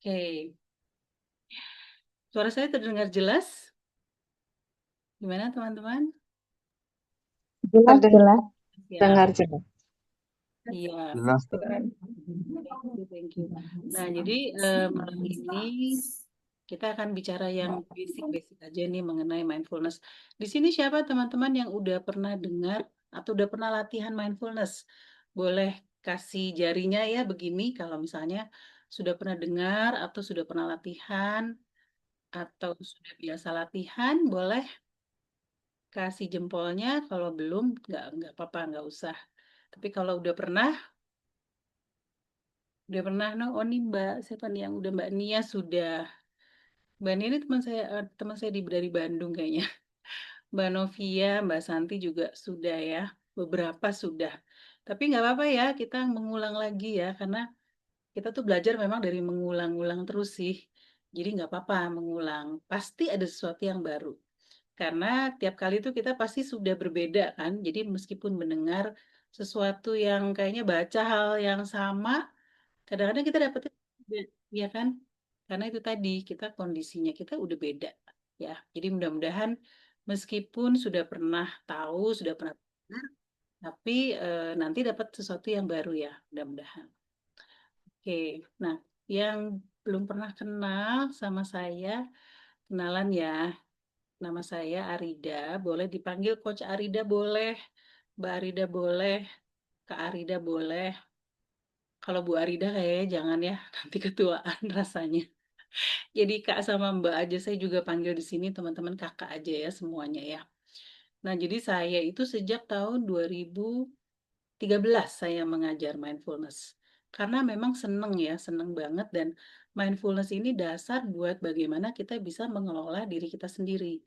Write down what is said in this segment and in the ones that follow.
Oke, suara saya terdengar jelas? Gimana teman-teman? Jelas, Terdengar jelas. jelas. Iya, Jelas, Kak. thank you. Nah, jadi malam ini kita akan bicara yang basic-basic aja nih mengenai mindfulness. Di sini siapa teman-teman yang udah pernah dengar atau udah pernah latihan mindfulness? Boleh kasih jarinya ya begini kalau misalnya sudah pernah dengar atau sudah pernah latihan atau sudah biasa latihan, boleh kasih jempolnya. Kalau belum, nggak apa-apa, nggak usah. Tapi kalau udah pernah, no, oh nih Mbak, siapa nih yang udah Mbak Nia sudah. Mbak Nia ini teman saya dari Bandung kayaknya. Mbak Novia, Mbak Santi juga sudah ya, beberapa sudah. Tapi nggak apa-apa ya, kita mengulang lagi ya, karena kita tuh belajar memang dari mengulang-ulang terus sih. Jadi nggak apa-apa mengulang, pasti ada sesuatu yang baru. Karena tiap kali itu kita pasti sudah berbeda kan, jadi meskipun mendengar sesuatu yang kayaknya baca hal yang sama, kadang-kadang kita dapetnya beda, ya kan? Karena itu tadi kita kondisinya kita udah beda ya. Jadi mudah-mudahan meskipun sudah pernah tahu, sudah pernah dengar, tapi nanti dapat sesuatu yang baru ya, mudah-mudahan. Oke, nah yang belum pernah kenal sama saya, kenalan ya. Nama saya Arida, boleh dipanggil Coach Arida boleh, Mbak Arida boleh, Kak Arida boleh. Kalau Bu Arida kayaknya jangan ya, nanti ketuaan rasanya. Jadi Kak sama Mbak aja saya juga panggil di sini teman-teman kakak aja ya semuanya ya. Nah, jadi saya itu sejak tahun 2013 saya mengajar mindfulness. Karena memang seneng ya, seneng banget dan mindfulness ini dasar buat bagaimana kita bisa mengelola diri kita sendiri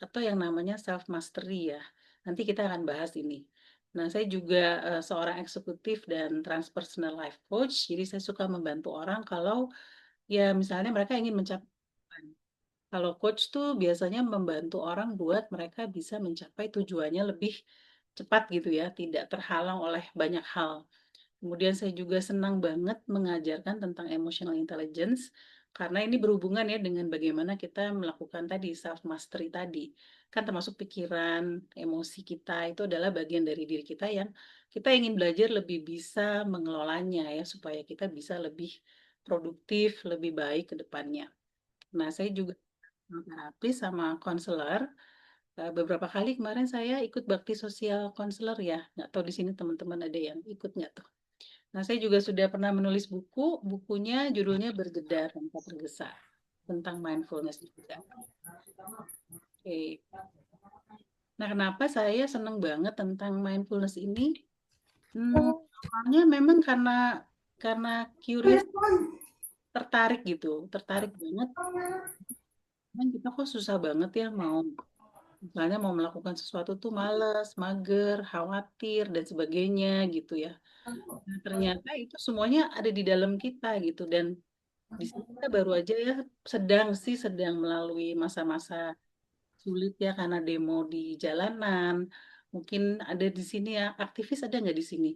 atau yang namanya self mastery ya. Nanti kita akan bahas ini. Nah, saya juga seorang eksekutif dan transpersonal life coach, jadi saya suka membantu orang kalau ya misalnya mereka ingin mencapai tujuan. Kalau coach tuh biasanya membantu orang buat mereka bisa mencapai tujuannya lebih cepat gitu ya, tidak terhalang oleh banyak hal. Kemudian saya juga senang banget mengajarkan tentang emotional intelligence karena ini berhubungan ya dengan bagaimana kita melakukan tadi self mastery tadi. Kan termasuk pikiran, emosi kita itu adalah bagian dari diri kita yang kita ingin belajar lebih bisa mengelolanya ya supaya kita bisa lebih produktif, lebih baik ke depannya. Nah, saya juga terapis sama konselor. Beberapa kali kemarin saya ikut bakti sosial konselor ya. Nggak tahu di sini teman-teman ada yang ikut nggak tuh? Nah, saya juga sudah pernah menulis buku, bukunya judulnya Berjeda Tanpa Tergesa, tentang mindfulness juga. Oke. Nah, kenapa saya senang banget tentang mindfulness ini? Awalnya memang karena curious, tertarik gitu, tertarik banget. Kan kita kok susah banget ya misalnya mau melakukan sesuatu tuh males, mager, khawatir dan sebagainya gitu ya. Nah, ternyata itu semuanya ada di dalam kita gitu dan di sini kita baru aja ya sedang melalui masa-masa sulit ya karena demo di jalanan. Mungkin ada di sini ya, aktivis ada nggak di sini?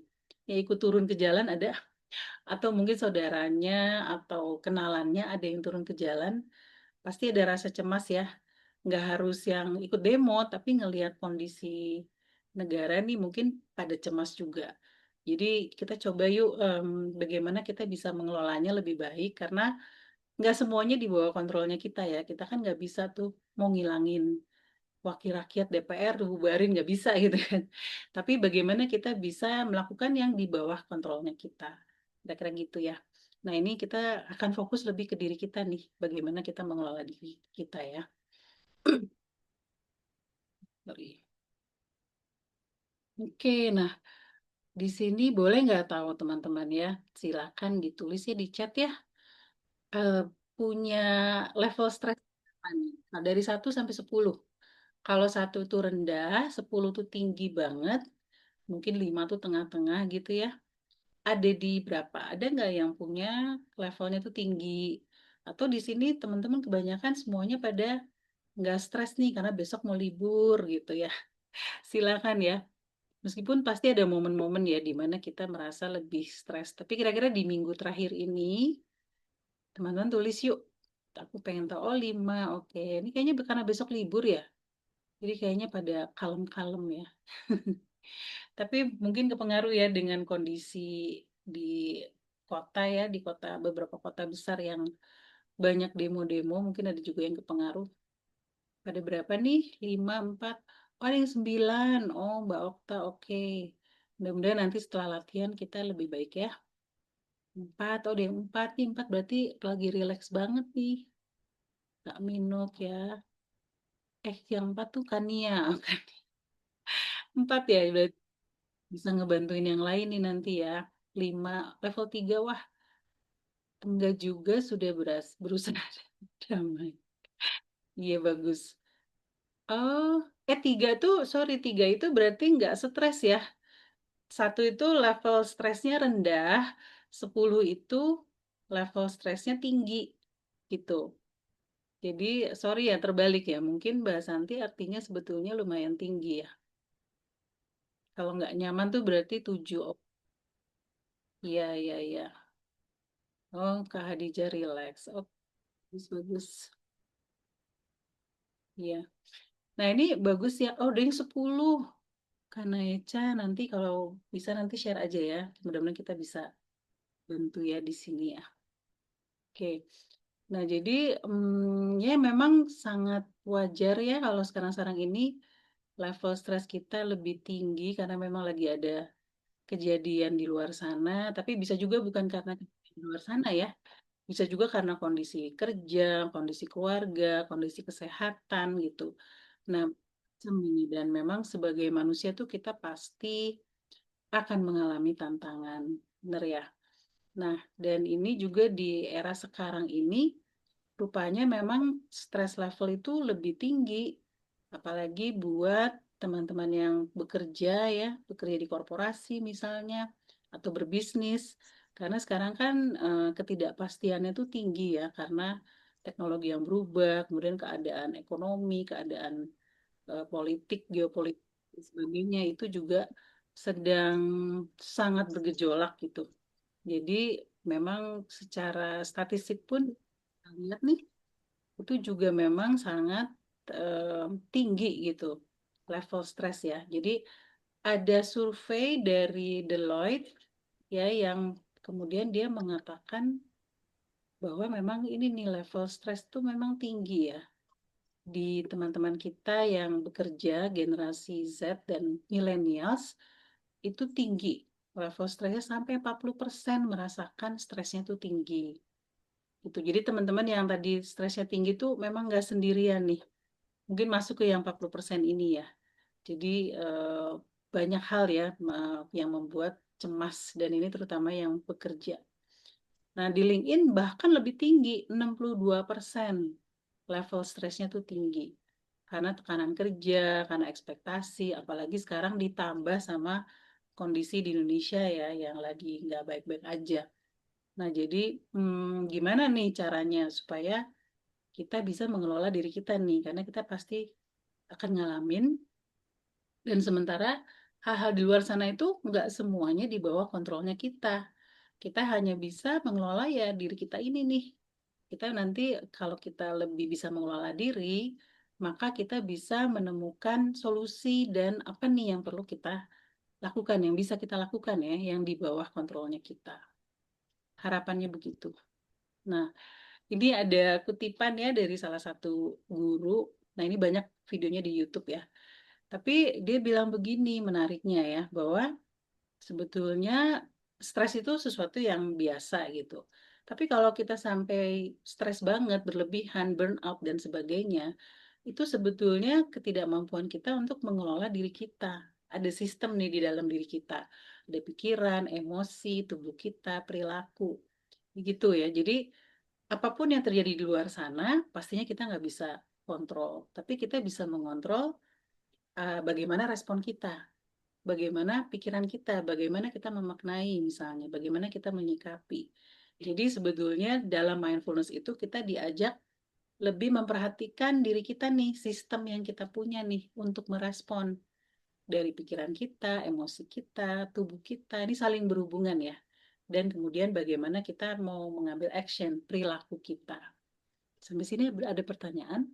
Ya ikut turun ke jalan ada? Atau mungkin saudaranya atau kenalannya ada yang turun ke jalan? Pasti ada rasa cemas ya. Nggak harus yang ikut demo, tapi ngelihat kondisi negara nih mungkin pada cemas juga. Jadi kita coba yuk bagaimana kita bisa mengelolanya lebih baik karena nggak semuanya di bawah kontrolnya kita ya. Kita kan nggak bisa tuh mau ngilangin wakil rakyat DPR tuh bubarin nggak bisa gitu kan. Tapi bagaimana kita bisa melakukan yang di bawah kontrolnya kita. Kira-kira gitu ya. Nah ini kita akan fokus lebih ke diri kita nih. Bagaimana kita mengelola diri kita ya. Sorry. Oke, nah di sini boleh nggak tahu teman-teman ya, silakan ditulis ya di chat ya, eh, punya level stres apa nih? Nah, dari 1 sampai 10. Kalau 1 itu rendah, 10 itu tinggi banget, mungkin 5 tuh tengah-tengah gitu ya. Ada di berapa? Ada nggak yang punya levelnya tuh tinggi? Atau di sini teman-teman kebanyakan semuanya pada nggak stres nih karena besok mau libur gitu ya. Silakan ya. Meskipun pasti ada momen-momen ya di mana kita merasa lebih stres. Tapi kira-kira di minggu terakhir ini, Teman-teman tulis yuk. Aku pengen tahu, oh 5, oke. Ini kayaknya karena besok libur ya. Jadi kayaknya pada kalem-kalem ya. Tapi mungkin kepengaruh ya dengan kondisi di kota ya, di kota beberapa kota besar yang banyak demo-demo, mungkin ada juga yang kepengaruh. Pada berapa nih? 5, 4. Oh, ada yang 9. Oh, Mbak Okta, oke. Mudah-mudahan nanti setelah latihan kita lebih baik ya. 4, oh ada yang 4 nih. 4 berarti lagi rileks banget nih. Kak Minuk ya. Yang 4 tuh Kania. 4 ya, berarti bisa ngebantuin yang lain nih nanti ya. 5, level 3, wah enggak juga sudah berusaha damai. Iya bagus. Oh, 3 tuh, sorry 3 itu berarti nggak stres ya. 1 itu level stresnya rendah, 10 itu level stresnya tinggi gitu. Jadi sorry ya terbalik ya, mungkin Mbak Santi artinya sebetulnya lumayan tinggi ya. Kalau nggak nyaman tuh berarti 7. Iya, iya, iya. Oh, Kak Hadijah relax. Oh, bagus, bagus. Iya. Nah ini bagus ya. Oh, ada yang 10. Karena Eca nanti kalau bisa nanti share aja ya. Mudah-mudahan kita bisa bantu ya di sini ya. Oke. Nah, jadi ya memang sangat wajar ya kalau sekarang-sekarang ini level stres kita lebih tinggi karena memang lagi ada kejadian di luar sana, tapi bisa juga bukan karena kejadian di luar sana ya. Bisa juga karena kondisi kerja, kondisi keluarga, kondisi kesehatan gitu. Nah, macam ini dan memang sebagai manusia tuh kita pasti akan mengalami tantangan, benar ya. Nah, dan ini juga di era sekarang ini rupanya memang stress level itu lebih tinggi, apalagi buat teman-teman yang bekerja ya, bekerja di korporasi misalnya, atau berbisnis. Karena sekarang kan ketidakpastiannya itu tinggi ya, karena teknologi yang berubah, kemudian keadaan ekonomi, keadaan politik, geopolitik, dan sebagainya itu juga sedang sangat bergejolak gitu. Jadi memang secara statistik pun kita lihat nih itu juga memang sangat tinggi gitu level stres ya. Jadi ada survei dari Deloitte ya yang kemudian dia mengatakan bahwa memang ini nih level stres tuh memang tinggi ya di teman-teman kita yang bekerja generasi Z dan millennials itu tinggi. Level stresnya sampai 40% merasakan stresnya tuh tinggi. Gitu. Jadi teman-teman yang tadi stresnya tinggi tuh memang nggak sendirian nih. Mungkin masuk ke yang 40% ini ya. Jadi banyak hal ya yang membuat cemas dan ini terutama yang bekerja. Nah, di LinkedIn bahkan lebih tinggi, 62% level stresnya tuh tinggi. Karena tekanan kerja, karena ekspektasi, apalagi sekarang ditambah sama kondisi di Indonesia ya yang lagi nggak baik-baik aja. Nah, jadi gimana nih caranya supaya kita bisa mengelola diri kita nih, karena kita pasti akan ngalamin, dan sementara hal-hal di luar sana itu nggak semuanya di bawah kontrolnya kita. Kita hanya bisa mengelola ya diri kita ini nih. Kita nanti kalau kita lebih bisa mengelola diri, maka kita bisa menemukan solusi dan apa nih yang perlu kita lakukan, yang bisa kita lakukan ya, yang di bawah kontrolnya kita. Harapannya begitu. Nah, ini ada kutipan ya dari salah satu guru. Nah, ini banyak videonya di YouTube ya. Tapi dia bilang begini menariknya ya, bahwa sebetulnya stres itu sesuatu yang biasa gitu. Tapi kalau kita sampai stres banget, berlebihan, burnout, dan sebagainya, itu sebetulnya ketidakmampuan kita untuk mengelola diri kita. Ada sistem nih di dalam diri kita. Ada pikiran, emosi, tubuh kita, perilaku. Begitu ya. Jadi apapun yang terjadi di luar sana, pastinya kita nggak bisa kontrol. Tapi kita bisa mengontrol bagaimana respon kita, bagaimana pikiran kita, bagaimana kita memaknai misalnya, bagaimana kita menyikapi. Jadi sebetulnya dalam mindfulness itu kita diajak lebih memperhatikan diri kita nih, sistem yang kita punya nih untuk merespon dari pikiran kita, emosi kita, tubuh kita. Ini saling berhubungan ya. dan kemudian bagaimana kita mau mengambil action, perilaku kita. Sampai sini ada pertanyaan?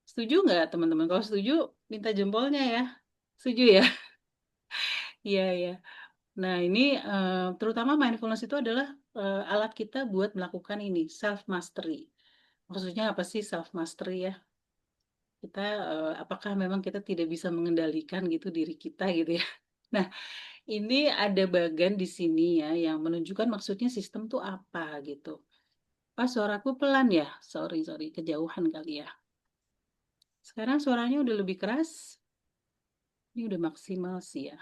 Setuju nggak teman-teman? Kalau setuju, minta jempolnya ya. Setuju ya? Iya, iya. Nah, ini terutama mindfulness itu adalah alat kita buat melakukan ini, self mastery. Maksudnya apa sih self mastery ya? Kita apakah memang kita tidak bisa mengendalikan gitu diri kita gitu ya? Nah, ini ada bagan di sini ya yang menunjukkan maksudnya sistem tuh apa gitu. Pas suaraku pelan ya? Sorry, sorry, kejauhan kali ya. Sekarang suaranya udah lebih keras. Ini udah maksimal sih ya.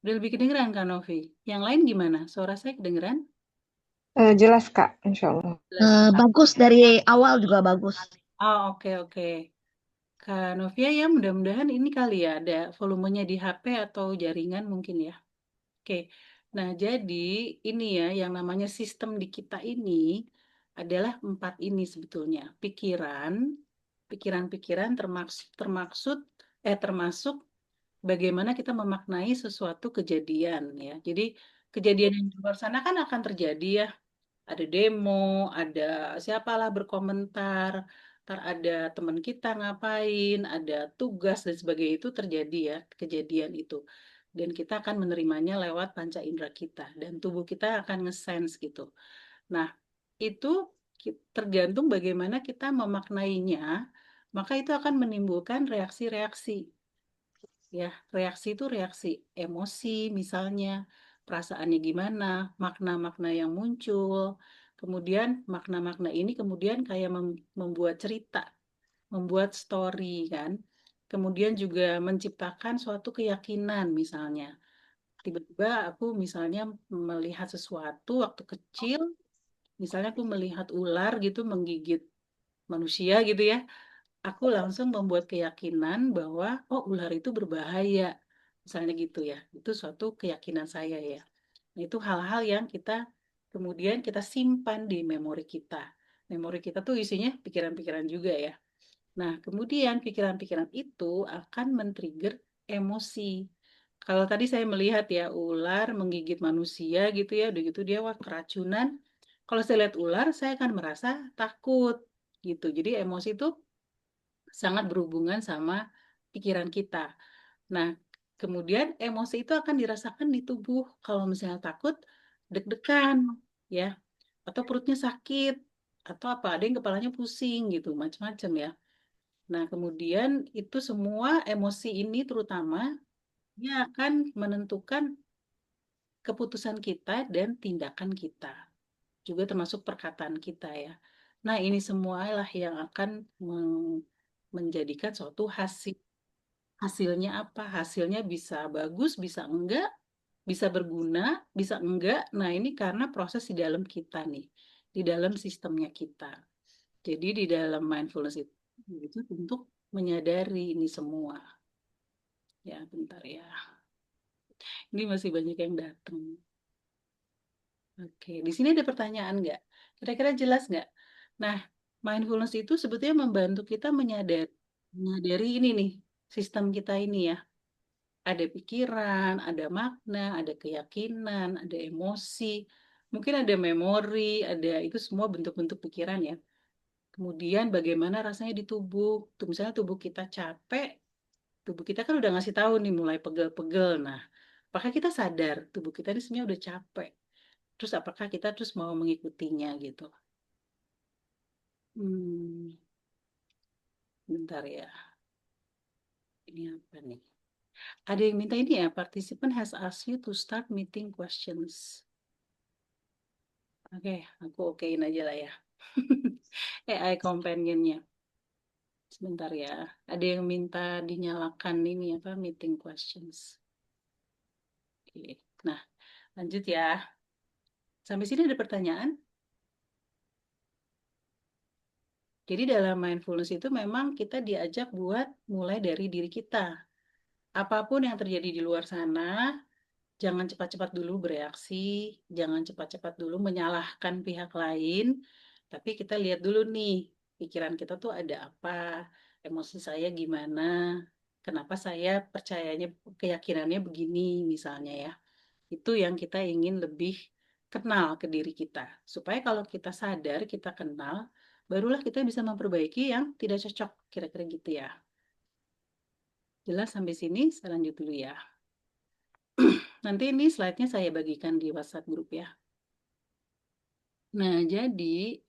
Udah lebih kedengeran kan Novi? Yang lain gimana? Suara saya kedengeran? Jelas Kak, Insya Allah. Jelas ya? Bagus dari awal juga bagus. Oh, oke, oke. Kak Novia ya mudah-mudahan ini kali ya ada volumenya di HP atau jaringan mungkin ya. Oke. Nah, jadi ini ya yang namanya sistem di kita ini adalah 4 ini sebetulnya. Pikiran-pikiran termasuk bagaimana kita memaknai sesuatu kejadian ya. Jadi kejadian yang di luar sana kan akan terjadi ya. Ada demo, ada siapalah berkomentar, ntar ada teman kita ngapain, ada tugas dan sebagainya itu terjadi ya, kejadian itu. Dan kita akan menerimanya lewat panca indera kita dan tubuh kita akan nge-sense gitu. Nah, itu tergantung bagaimana kita memaknainya, maka itu akan menimbulkan reaksi-reaksi. Ya, reaksi itu reaksi emosi misalnya, perasaannya gimana, makna-makna yang muncul. Kemudian makna-makna ini kemudian kayak membuat cerita, membuat story kan. Kemudian juga menciptakan suatu keyakinan misalnya. Tiba-tiba aku misalnya melihat sesuatu waktu kecil, misalnya aku melihat ular gitu menggigit manusia gitu ya. Aku langsung membuat keyakinan bahwa oh ular itu berbahaya. Misalnya gitu ya. Itu suatu keyakinan saya ya. Nah, itu hal-hal yang kita kemudian kita simpan di memori kita. Memori kita tuh isinya pikiran-pikiran juga ya. Nah, kemudian pikiran-pikiran itu akan men-trigger emosi. Kalau tadi saya melihat ya ular menggigit manusia gitu ya, udah gitu dia wah keracunan. Kalau saya lihat ular, saya akan merasa takut gitu. Jadi emosi itu sangat berhubungan sama pikiran kita. Nah, kemudian emosi itu akan dirasakan di tubuh. Kalau misalnya takut, deg-degan, ya, atau perutnya sakit, atau apa, ada yang kepalanya pusing gitu, macam-macam ya. Nah, kemudian itu semua emosi ini terutama dia akan menentukan keputusan kita dan tindakan kita, juga termasuk perkataan kita ya. Nah, ini semualah yang akan menjadikan suatu hasil. Hasilnya apa? Hasilnya bisa bagus, bisa enggak, bisa berguna, bisa enggak. Nah, ini karena proses di dalam kita nih, di dalam sistemnya kita. Jadi di dalam mindfulness itu untuk menyadari ini semua. Ya, bentar ya. Ini masih banyak yang datang. Oke, di sini ada pertanyaan nggak? Kira-kira jelas nggak? Nah, mindfulness itu sebetulnya membantu kita menyadari ini nih, sistem kita ini ya. Ada pikiran, ada makna, ada keyakinan, ada emosi, mungkin ada memori, ada itu semua bentuk-bentuk pikiran ya. Kemudian bagaimana rasanya di tubuh. Tuh, misalnya tubuh kita capek, tubuh kita kan udah ngasih tahu nih mulai pegel-pegel. Nah, apakah kita sadar tubuh kita ini sebenarnya udah capek? Terus apakah kita terus mau mengikutinya gitu? Hmm, bentar ya. Ini apa nih? Ada yang minta ini ya, participant has asked you to start meeting questions. Oke, aku okein aja lah ya. AI companionnya. Sebentar ya. Ada yang minta dinyalakan ini apa meeting questions. Oke. Nah, lanjut ya. Sampai sini ada pertanyaan? Jadi dalam mindfulness itu memang kita diajak buat mulai dari diri kita. Apapun yang terjadi di luar sana, jangan cepat-cepat dulu bereaksi, jangan cepat-cepat dulu menyalahkan pihak lain, tapi kita lihat dulu nih, pikiran kita tuh ada apa, emosi saya gimana, kenapa saya percayanya, keyakinannya begini misalnya ya. Itu yang kita ingin lebih kenal ke diri kita. Supaya kalau kita sadar, kita kenal, barulah kita bisa memperbaiki yang tidak cocok. Kira-kira gitu ya. Jelas sampai sini, saya lanjut dulu ya. Nanti ini slide-nya saya bagikan di WhatsApp grup ya. Nah, jadi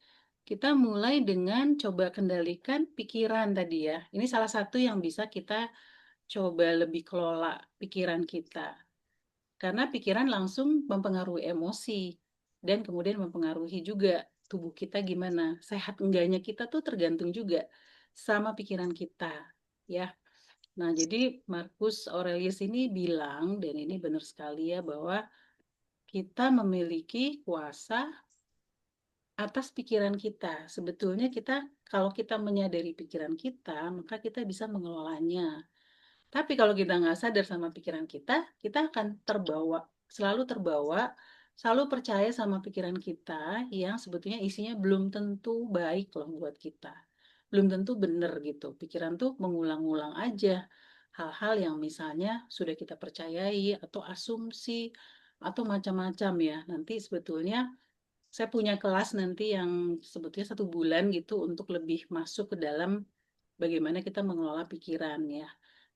kita mulai dengan coba kendalikan pikiran tadi ya. Ini salah satu yang bisa kita coba lebih kelola pikiran kita. Karena pikiran langsung mempengaruhi emosi dan kemudian mempengaruhi juga tubuh kita gimana. Sehat enggaknya kita tuh tergantung juga sama pikiran kita, ya. Nah, jadi Marcus Aurelius ini bilang, dan ini benar sekali ya, bahwa kita memiliki kuasa atas pikiran kita. Sebetulnya kalau kita menyadari pikiran kita, maka kita bisa mengelolanya. Tapi kalau kita nggak sadar sama pikiran kita akan selalu percaya sama pikiran kita yang sebetulnya isinya belum tentu baik loh buat kita. Belum tentu benar gitu. Pikiran tuh mengulang-ulang aja hal-hal yang misalnya sudah kita percayai atau asumsi atau macam-macam ya. Nanti sebetulnya saya punya kelas nanti yang sebetulnya 1 bulan gitu untuk lebih masuk ke dalam bagaimana kita mengelola pikiran ya.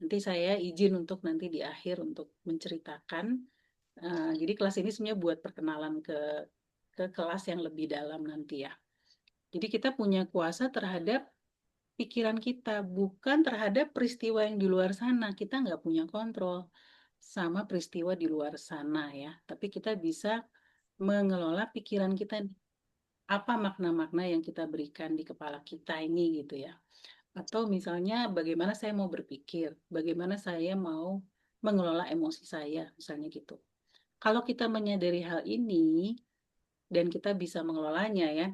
Nanti saya izin untuk nanti di akhir untuk menceritakan. Jadi kelas ini sebenarnya buat perkenalan ke kelas yang lebih dalam nanti ya. Jadi kita punya kuasa terhadap pikiran kita, bukan terhadap peristiwa yang di luar sana. Kita nggak punya kontrol sama peristiwa di luar sana ya. Tapi kita bisa mengelola pikiran kita, apa makna-makna yang kita berikan di kepala kita ini gitu ya. Atau misalnya bagaimana saya mau berpikir, bagaimana saya mau mengelola emosi saya, misalnya gitu. Kalau kita menyadari hal ini dan kita bisa mengelolanya ya,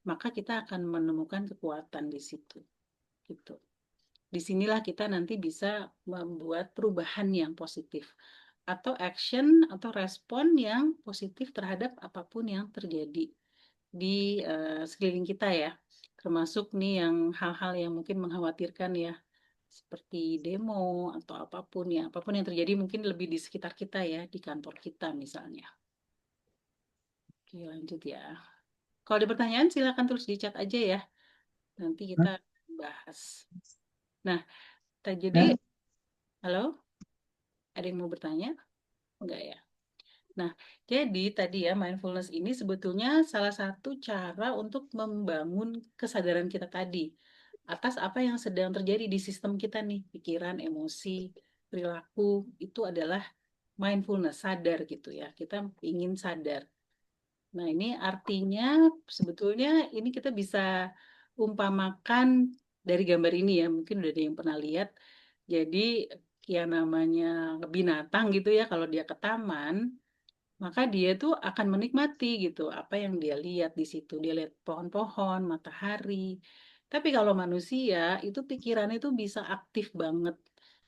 maka kita akan menemukan kekuatan di situ. Gitu. Disinilah kita nanti bisa membuat perubahan yang positif atau action atau respon yang positif terhadap apapun yang terjadi di sekeliling kita ya. Termasuk nih yang hal-hal yang mungkin mengkhawatirkan ya, seperti demo atau apapun ya, apapun yang terjadi mungkin lebih di sekitar kita ya, di kantor kita misalnya. Oke, lanjut ya. Kalau ada pertanyaan silakan tulis di chat aja ya. Nanti kita bahas. Nah, jadi halo, ada yang mau bertanya? Enggak ya? Nah, jadi tadi ya mindfulness ini sebetulnya salah satu cara untuk membangun kesadaran kita tadi atas apa yang sedang terjadi di sistem kita nih, pikiran, emosi, perilaku, itu adalah mindfulness, sadar gitu ya. Kita ingin sadar. Nah, ini artinya sebetulnya ini kita bisa umpamakan dari gambar ini ya, mungkin udah ada yang pernah lihat. Jadi ya namanya binatang gitu ya, kalau dia ke taman, maka dia tuh akan menikmati gitu apa yang dia lihat di situ. Dia lihat pohon-pohon, matahari. Tapi kalau manusia itu pikirannya tuh bisa aktif banget.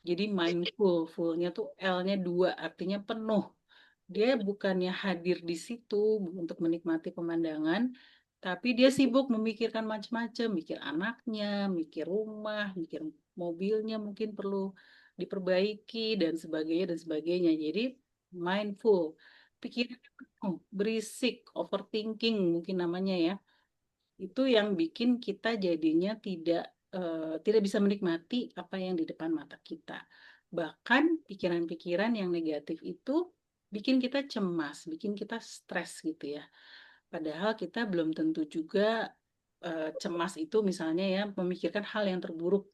Jadi mindful, fullnya tuh L-nya 2, artinya penuh. Dia bukannya hadir di situ untuk menikmati pemandangan, tapi dia sibuk memikirkan macam-macam, mikir anaknya, mikir rumah, mikir mobilnya mungkin perlu diperbaiki dan sebagainya dan sebagainya. Jadi mindful, pikiran penuh, berisik, overthinking mungkin namanya ya. Itu yang bikin kita jadinya tidak bisa menikmati apa yang di depan mata kita. Bahkan pikiran-pikiran yang negatif itu bikin kita cemas, bikin kita stres gitu ya. Padahal kita belum tentu juga cemas itu misalnya ya memikirkan hal yang terburuk.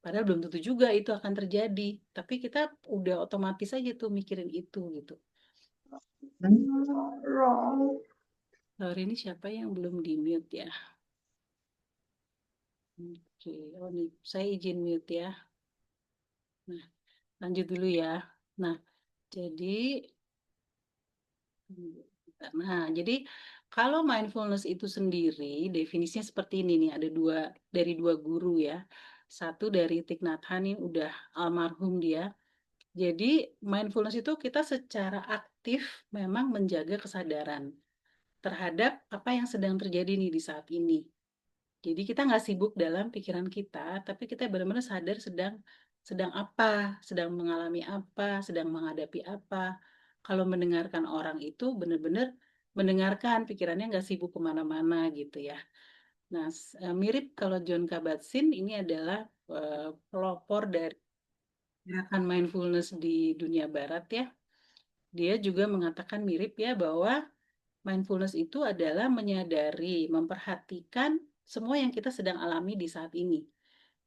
Padahal belum tentu juga itu akan terjadi. Tapi kita udah otomatis aja tuh mikirin itu gitu. Lalu ini siapa yang belum di mute ya? Oke, oh nih, saya izin mute ya. Nah, lanjut dulu ya. Nah, jadi jadi kalau mindfulness itu sendiri definisinya seperti ini nih, ada dari dua guru ya. Satu dari Thich Nhat Hanh, ini udah almarhum dia. Jadi mindfulness itu kita secara aktif memang menjaga kesadaran terhadap apa yang sedang terjadi nih di saat ini. Jadi kita nggak sibuk dalam pikiran kita, tapi kita benar-benar sadar sedang apa, sedang mengalami apa, sedang menghadapi apa. kalau mendengarkan orang itu benar-benar mendengarkan, pikirannya nggak sibuk kemana-mana gitu ya. Nah, mirip kalau John Kabat-Zinn ini adalah pelopor dari gerakan mindfulness di dunia barat ya. Dia juga mengatakan mirip ya bahwa mindfulness itu adalah menyadari, memperhatikan semua yang kita sedang alami di saat ini,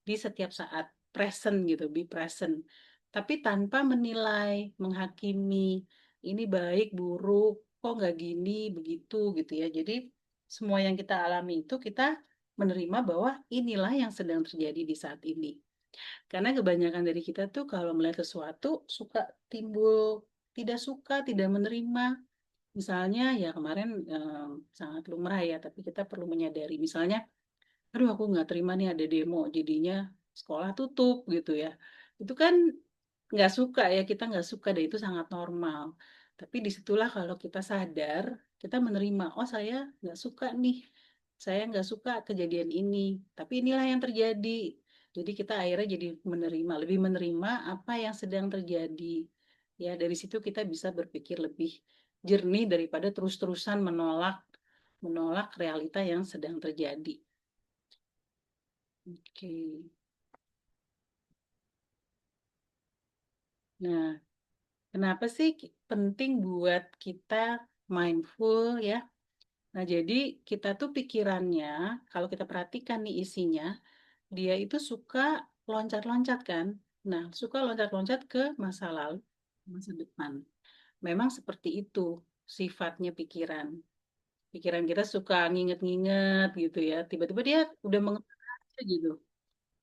di setiap saat, present gitu, be present. Tapi tanpa menilai, menghakimi, ini baik, buruk, kok nggak gini, begitu gitu ya. Jadi semua yang kita alami itu kita menerima bahwa inilah yang sedang terjadi di saat ini. Karena kebanyakan dari kita tuh kalau melihat sesuatu suka timbul tidak suka, tidak menerima. Misalnya ya kemarin sangat lumrah ya, tapi kita perlu menyadari misalnya, aduh aku nggak terima nih ada demo, jadinya sekolah tutup gitu ya. Itu kan nggak suka ya, kita nggak suka deh, itu sangat normal. Tapi disitulah kalau kita sadar, kita menerima, oh saya nggak suka nih, saya nggak suka kejadian ini, tapi inilah yang terjadi. Jadi kita akhirnya jadi menerima, lebih menerima apa yang sedang terjadi. Ya dari situ kita bisa berpikir lebih jernih daripada terus-terusan menolak menolak realita yang sedang terjadi. Oke. Nah, kenapa sih penting buat kita mindful ya? Nah, jadi kita tuh pikirannya, kalau kita perhatikan nih isinya, dia itu suka loncat-loncat kan? Nah, suka loncat-loncat ke masa lalu, masa depan. Memang seperti itu sifatnya pikiran. Pikiran kita suka nginget-nginget gitu ya. Tiba-tiba dia udah mengembara aja gitu.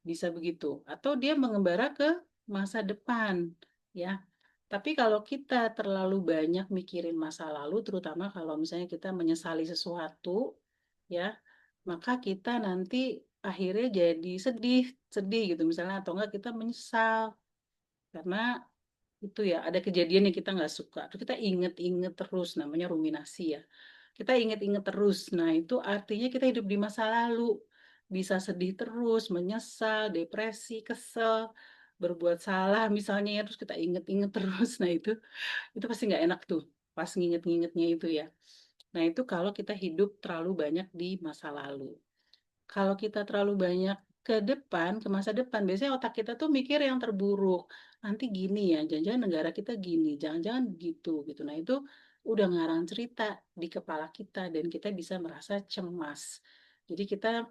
Bisa begitu. Atau dia mengembara ke masa depan ya. Tapi kalau kita terlalu banyak mikirin masa lalu, terutama kalau misalnya kita menyesali sesuatu, ya, maka kita nanti akhirnya jadi sedih, sedih gitu misalnya, atau enggak kita menyesal karena itu ya ada kejadian yang kita nggak suka, terus kita inget-inget terus, namanya ruminasi ya. Kita inget-inget terus, nah itu artinya kita hidup di masa lalu, bisa sedih terus, menyesal, depresi, kesel, berbuat salah misalnya ya, terus kita inget-inget terus, nah itu pasti nggak enak tuh pas nginget-ngingetnya itu ya. Nah itu kalau kita hidup terlalu banyak di masa lalu. Kalau kita terlalu banyak ke depan, ke masa depan, biasanya otak kita tuh mikir yang terburuk. Nanti gini ya, jangan-jangan negara kita gini, jangan-jangan begitu gitu. Nah itu udah ngarang cerita di kepala kita dan kita bisa merasa cemas. Jadi kita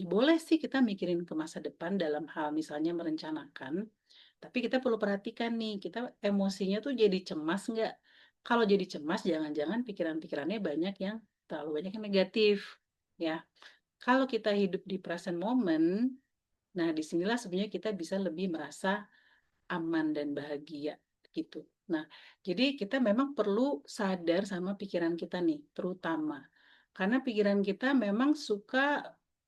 boleh sih kita mikirin ke masa depan dalam hal misalnya merencanakan, tapi kita perlu perhatikan nih, kita emosinya tuh jadi cemas nggak? Kalau jadi cemas, jangan-jangan pikiran-pikirannya banyak yang terlalu banyak yang negatif, ya. Kalau kita hidup di present moment, nah disinilah sebenarnya kita bisa lebih merasa aman dan bahagia gitu. Nah, jadi kita memang perlu sadar sama pikiran kita nih, terutama karena pikiran kita memang suka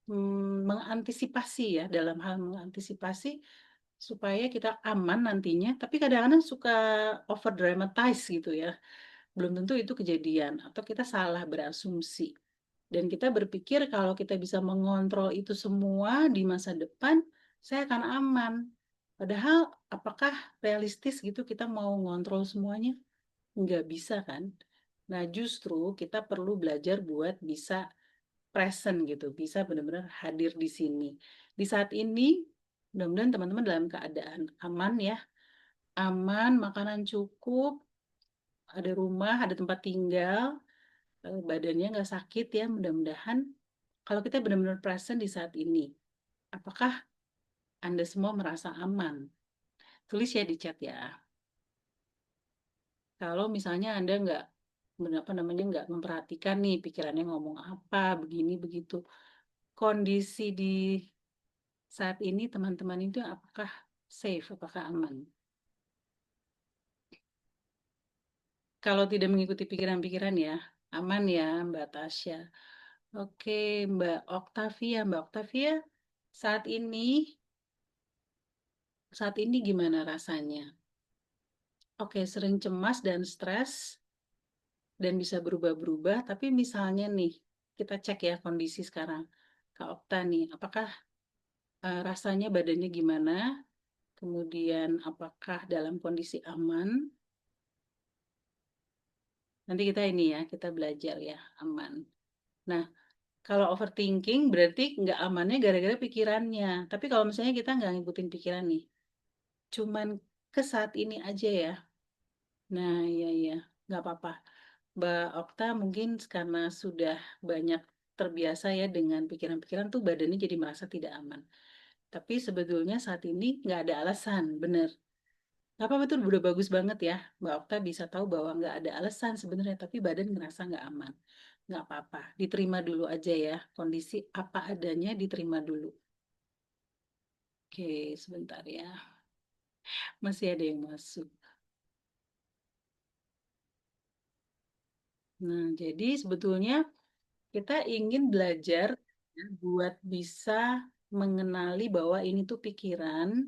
mengantisipasi ya, dalam hal mengantisipasi supaya kita aman nantinya, tapi kadang-kadang suka over dramatize gitu ya. Belum tentu itu kejadian atau kita salah berasumsi. Dan kita berpikir kalau kita bisa mengontrol itu semua di masa depan, saya akan aman. Padahal apakah realistis gitu kita mau ngontrol semuanya? Nggak bisa kan? Nah justru kita perlu belajar buat bisa present gitu, bisa benar-benar hadir di sini. Di saat ini, mudah-mudahan teman-teman dalam keadaan aman ya, aman, makanan cukup, ada rumah, ada tempat tinggal, badannya nggak sakit ya, mudah-mudahan. Kalau kita benar-benar present di saat ini, apakah Anda semua merasa aman? Tulis ya di chat ya. Kalau misalnya Anda nggak apa namanya nggak memperhatikan nih pikirannya ngomong apa, begini begitu. Kondisi di saat ini teman-teman itu apakah safe, apakah aman? Kalau tidak mengikuti pikiran-pikiran ya, aman ya Mbak Tasya. Oke, Mbak Octavia, saat ini saat ini gimana rasanya? Oke, sering cemas dan stres dan bisa berubah-berubah, tapi misalnya nih, kita cek ya kondisi sekarang. Kak Okta nih, apakah rasanya badannya gimana? Kemudian apakah dalam kondisi aman? Nanti kita ini ya, kita belajar ya, aman. Nah, kalau overthinking berarti nggak amannya gara-gara pikirannya. Tapi kalau misalnya kita nggak ngikutin pikiran nih, cuman ke saat ini aja ya. Nah, iya, iya, nggak apa-apa. Mbak Okta mungkin karena sudah banyak terbiasa ya dengan pikiran-pikiran tuh badannya jadi merasa tidak aman. Tapi sebetulnya saat ini nggak ada alasan, bener. Nggak apa-apa tuh udah bagus banget ya. Mbak Okta bisa tahu bahwa nggak ada alasan sebenarnya, tapi badan ngerasa nggak aman. Nggak apa-apa, diterima dulu aja ya. Kondisi apa adanya diterima dulu. Oke, sebentar ya. Masih ada yang masuk. Nah, jadi sebetulnya kita ingin belajar ya, buat bisa mengenali bahwa ini tuh pikiran,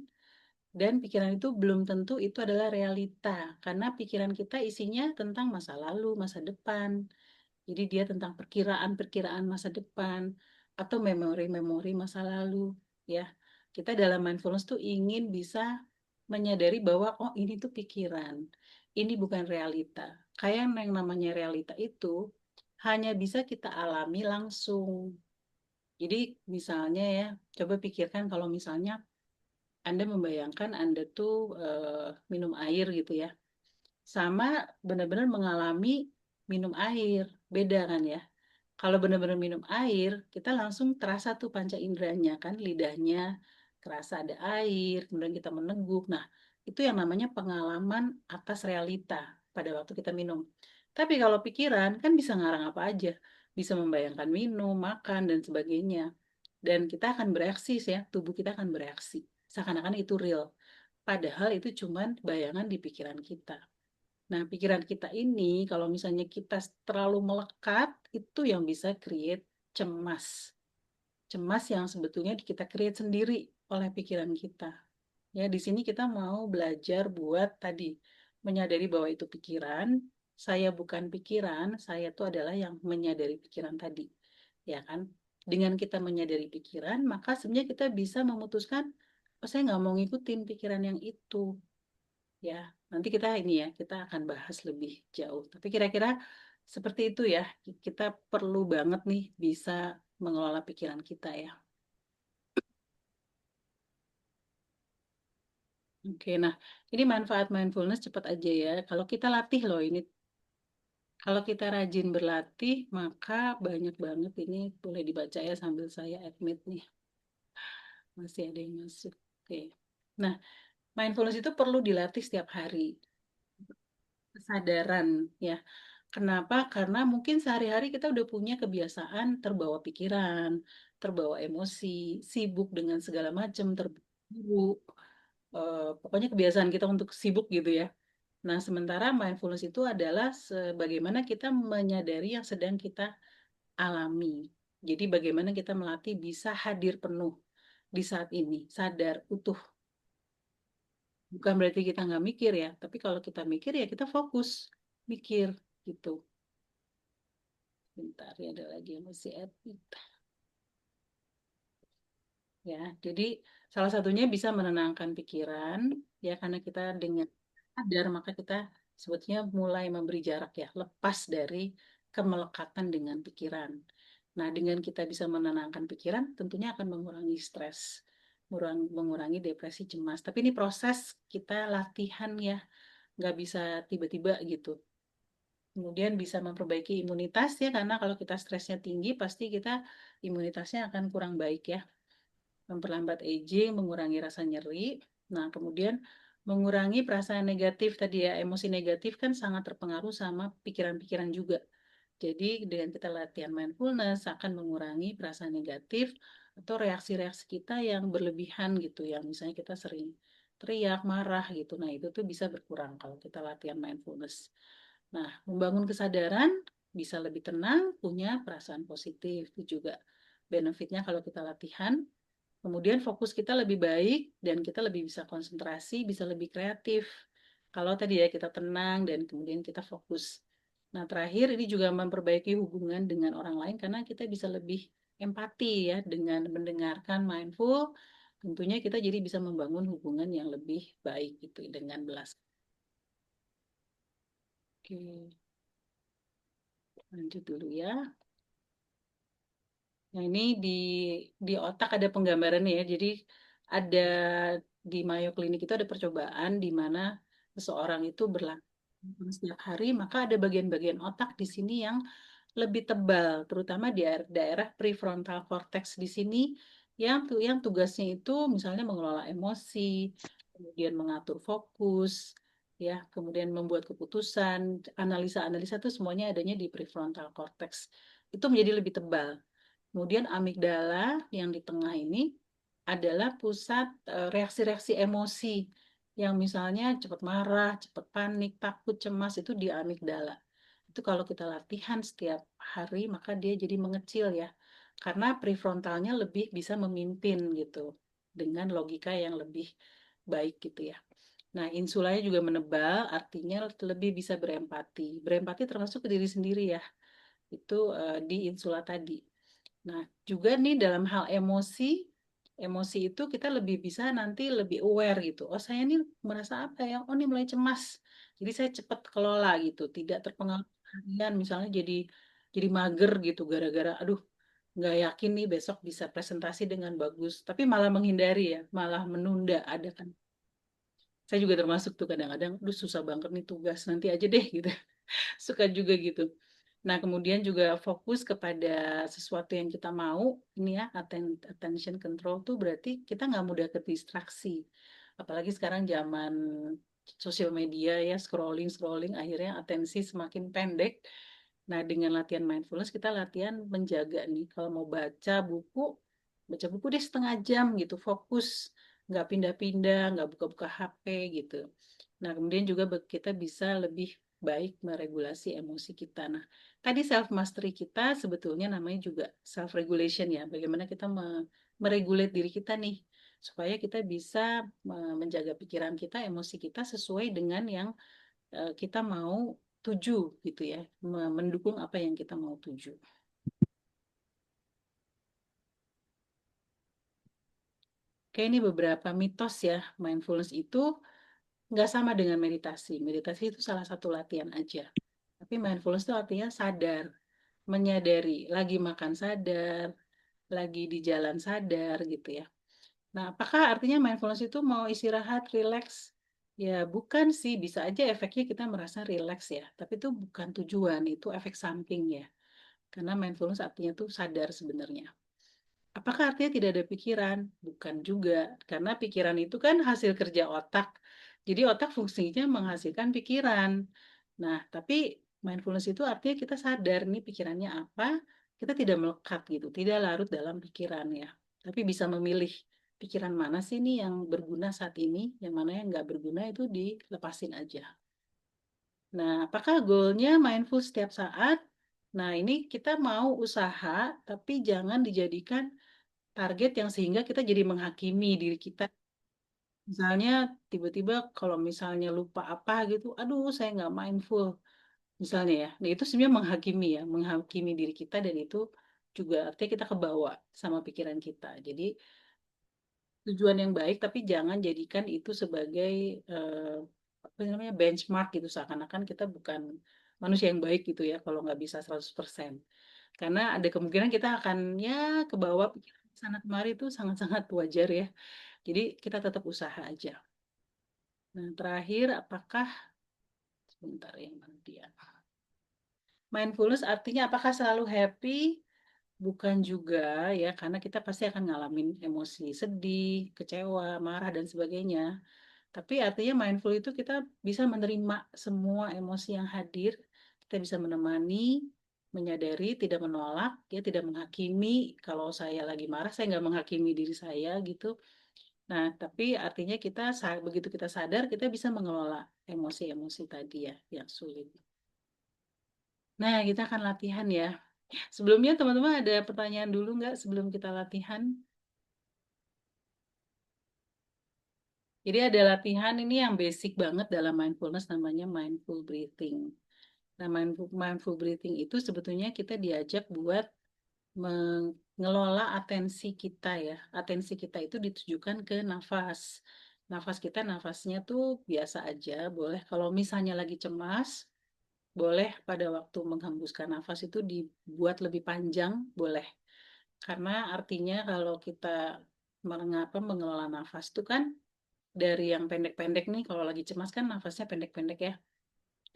dan pikiran itu belum tentu itu adalah realita. Karena pikiran kita isinya tentang masa lalu, masa depan. Jadi dia tentang perkiraan-perkiraan masa depan atau memori-memori masa lalu, ya. Kita dalam mindfulness tuh ingin bisa menyadari bahwa oh ini tuh pikiran, ini bukan realita. Kayak yang namanya realita itu hanya bisa kita alami langsung. Jadi misalnya ya, coba pikirkan kalau misalnya Anda membayangkan Anda tuh minum air gitu ya, sama benar-benar mengalami minum air, beda kan ya. Kalau benar-benar minum air, kita langsung terasa tuh panca inderanya kan, lidahnya kerasa ada air, kemudian kita meneguk. Nah, itu yang namanya pengalaman atas realita pada waktu kita minum. Tapi kalau pikiran kan bisa ngarang apa aja, bisa membayangkan minum, makan dan sebagainya. Dan kita akan bereaksi ya, tubuh kita akan bereaksi. Seakan-akan itu real. Padahal itu cuman bayangan di pikiran kita. Nah, pikiran kita ini kalau misalnya kita terlalu melekat, itu yang bisa create cemas. Cemas yang sebetulnya kita create sendiri oleh pikiran kita. Ya, di sini kita mau belajar buat tadi menyadari bahwa itu pikiran, saya bukan pikiran, saya itu adalah yang menyadari pikiran tadi. Ya kan? Dengan kita menyadari pikiran, maka sebenarnya kita bisa memutuskan, oh saya nggak mau ngikutin pikiran yang itu. Ya, nanti kita ini ya, kita akan bahas lebih jauh. Tapi kira-kira seperti itu ya, kita perlu banget nih bisa mengelola pikiran kita ya. Oke, nah ini manfaat mindfulness cepat aja ya. Kalau kita latih loh ini, kalau kita rajin berlatih, maka banyak banget ini boleh dibaca ya sambil saya admit nih. Masih ada yang masuk. Oke. Nah, mindfulness itu perlu dilatih setiap hari. Kesadaran ya. Kenapa? Karena mungkin sehari-hari kita udah punya kebiasaan terbawa pikiran, terbawa emosi, sibuk dengan segala macam, terburu. Pokoknya kebiasaan kita untuk sibuk gitu ya. Nah, sementara mindfulness itu adalah sebagaimana kita menyadari yang sedang kita alami. Jadi bagaimana kita melatih bisa hadir penuh di saat ini, sadar, utuh. Bukan berarti kita nggak mikir ya, tapi kalau kita mikir ya kita fokus mikir gitu. Bentar ya, ada lagi yang masih edit. Ya, jadi salah satunya bisa menenangkan pikiran, ya karena kita dengan sadar maka kita sebetulnya mulai memberi jarak ya, lepas dari kemelekatan dengan pikiran. Nah, dengan kita bisa menenangkan pikiran, tentunya akan mengurangi stres, mengurangi depresi cemas. Tapi ini proses kita latihan ya, nggak bisa tiba-tiba gitu. Kemudian bisa memperbaiki imunitas ya, karena kalau kita stresnya tinggi, pasti kita imunitasnya akan kurang baik ya. Memperlambat aging, mengurangi rasa nyeri. Nah, kemudian mengurangi perasaan negatif tadi ya, emosi negatif kan sangat terpengaruh sama pikiran-pikiran juga. Jadi dengan kita latihan mindfulness akan mengurangi perasaan negatif atau reaksi-reaksi kita yang berlebihan gitu, yang misalnya kita sering teriak, marah gitu. Nah, itu tuh bisa berkurang kalau kita latihan mindfulness. Nah, membangun kesadaran bisa lebih tenang, punya perasaan positif itu juga benefitnya kalau kita latihan. Kemudian fokus kita lebih baik dan kita lebih bisa konsentrasi, bisa lebih kreatif. Kalau tadi ya kita tenang dan kemudian kita fokus. Nah, terakhir ini juga memperbaiki hubungan dengan orang lain karena kita bisa lebih empati ya dengan mendengarkan mindful. Tentunya kita jadi bisa membangun hubungan yang lebih baik gitu dengan belas. Oke. Lanjut dulu ya. Nah, ini di otak ada penggambarannya ya. Jadi ada di Mayo Clinic itu ada percobaan di mana seseorang itu berlatih setiap hari, maka ada bagian-bagian otak di sini yang lebih tebal, terutama di daerah prefrontal cortex di sini yang tugasnya itu misalnya mengelola emosi, kemudian mengatur fokus, ya, kemudian membuat keputusan, analisa-analisa itu semuanya adanya di prefrontal cortex. Itu menjadi lebih tebal. Kemudian amigdala yang di tengah ini adalah pusat reaksi-reaksi emosi yang misalnya cepat marah, cepat panik, takut, cemas itu di amigdala. Itu kalau kita latihan setiap hari maka dia jadi mengecil ya. Karena prefrontalnya lebih bisa memimpin gitu dengan logika yang lebih baik gitu ya. Nah, insulanya juga menebal, artinya lebih bisa berempati. Berempati termasuk ke diri sendiri ya. Itu di insula tadi. Nah, juga nih dalam hal emosi, emosi itu kita lebih bisa nanti lebih aware gitu. Oh, saya nih merasa apa ya? Oh, ini mulai cemas. Jadi saya cepat kelola gitu, tidak terpengaruh harian misalnya jadi mager gitu gara-gara aduh nggak yakin nih besok bisa presentasi dengan bagus, tapi malah menghindari ya, malah menunda ada kan. Saya juga termasuk tuh kadang-kadang, aduh susah banget nih tugas, nanti aja deh gitu. Suka juga gitu. Nah, kemudian juga fokus kepada sesuatu yang kita mau, ini ya, attention control tuh berarti kita nggak mudah ke distraksi. Apalagi sekarang zaman sosial media ya, scrolling, akhirnya atensi semakin pendek. Nah, dengan latihan mindfulness, kita latihan menjaga nih, kalau mau baca buku deh setengah jam gitu, fokus, nggak pindah-pindah, nggak buka-buka HP gitu. Nah, kemudian juga kita bisa lebih baik meregulasi emosi kita. Nah, tadi self mastery kita sebetulnya namanya juga self regulation ya. Bagaimana kita meregulate diri kita nih supaya kita bisa menjaga pikiran kita, emosi kita sesuai dengan yang kita mau tuju gitu ya, mendukung apa yang kita mau tuju. Oke, ini beberapa mitos ya. Mindfulness itu nggak sama dengan meditasi. Meditasi itu salah satu latihan aja. Tapi mindfulness itu artinya sadar, menyadari, lagi makan sadar, lagi di jalan sadar gitu ya. Nah, apakah artinya mindfulness itu mau istirahat, relax? Ya, bukan sih. Bisa aja efeknya kita merasa relax ya. Tapi itu bukan tujuan, itu efek samping ya. Karena mindfulness artinya tuh sadar sebenarnya. Apakah artinya tidak ada pikiran? Bukan juga. Karena pikiran itu kan hasil kerja otak. Jadi otak fungsinya menghasilkan pikiran. Nah, tapi mindfulness itu artinya kita sadar nih pikirannya apa, kita tidak melekat gitu, tidak larut dalam pikiran ya. Tapi bisa memilih pikiran mana sih nih yang berguna saat ini, yang mana yang nggak berguna itu dilepasin aja. Nah, apakah goalnya mindful setiap saat? Nah, ini kita mau usaha, tapi jangan dijadikan target yang sehingga kita jadi menghakimi diri kita. Misalnya tiba-tiba kalau misalnya lupa apa gitu, aduh saya nggak mindful. Misalnya ya, nah itu sebenarnya menghakimi ya, menghakimi diri kita dan itu juga artinya kita kebawa sama pikiran kita. Jadi tujuan yang baik tapi jangan jadikan itu sebagai apa namanya benchmark gitu seakan-akan kita bukan manusia yang baik gitu ya kalau nggak bisa 100%. Karena ada kemungkinan kita akan ya kebawa pikiran sana kemari itu sangat-sangat wajar ya. Jadi kita tetap usaha aja. Nah, terakhir apakah sebentar yang mana dia? Mindfulness artinya apakah selalu happy? Bukan juga ya, karena kita pasti akan ngalamin emosi sedih, kecewa, marah, dan sebagainya. Tapi artinya mindful itu kita bisa menerima semua emosi yang hadir, kita bisa menemani, menyadari, tidak menolak, ya tidak menghakimi. Kalau saya lagi marah, saya nggak menghakimi diri saya gitu. Nah, tapi artinya kita begitu kita sadar, kita bisa mengelola emosi-emosi tadi ya, yang sulit. Nah, kita akan latihan ya. Sebelumnya teman-teman ada pertanyaan dulu nggak sebelum kita latihan? Jadi ada latihan ini yang basic banget dalam mindfulness namanya mindful breathing. Nah, mindful breathing itu sebetulnya kita diajak buat mengelola atensi kita ya. Atensi kita itu ditujukan ke nafas. Nafas kita nafasnya tuh biasa aja, boleh kalau misalnya lagi cemas, boleh pada waktu menghembuskan nafas itu dibuat lebih panjang, boleh. Karena artinya kalau kita mengelola nafas itu kan dari yang pendek-pendek nih, kalau lagi cemas kan nafasnya pendek-pendek ya,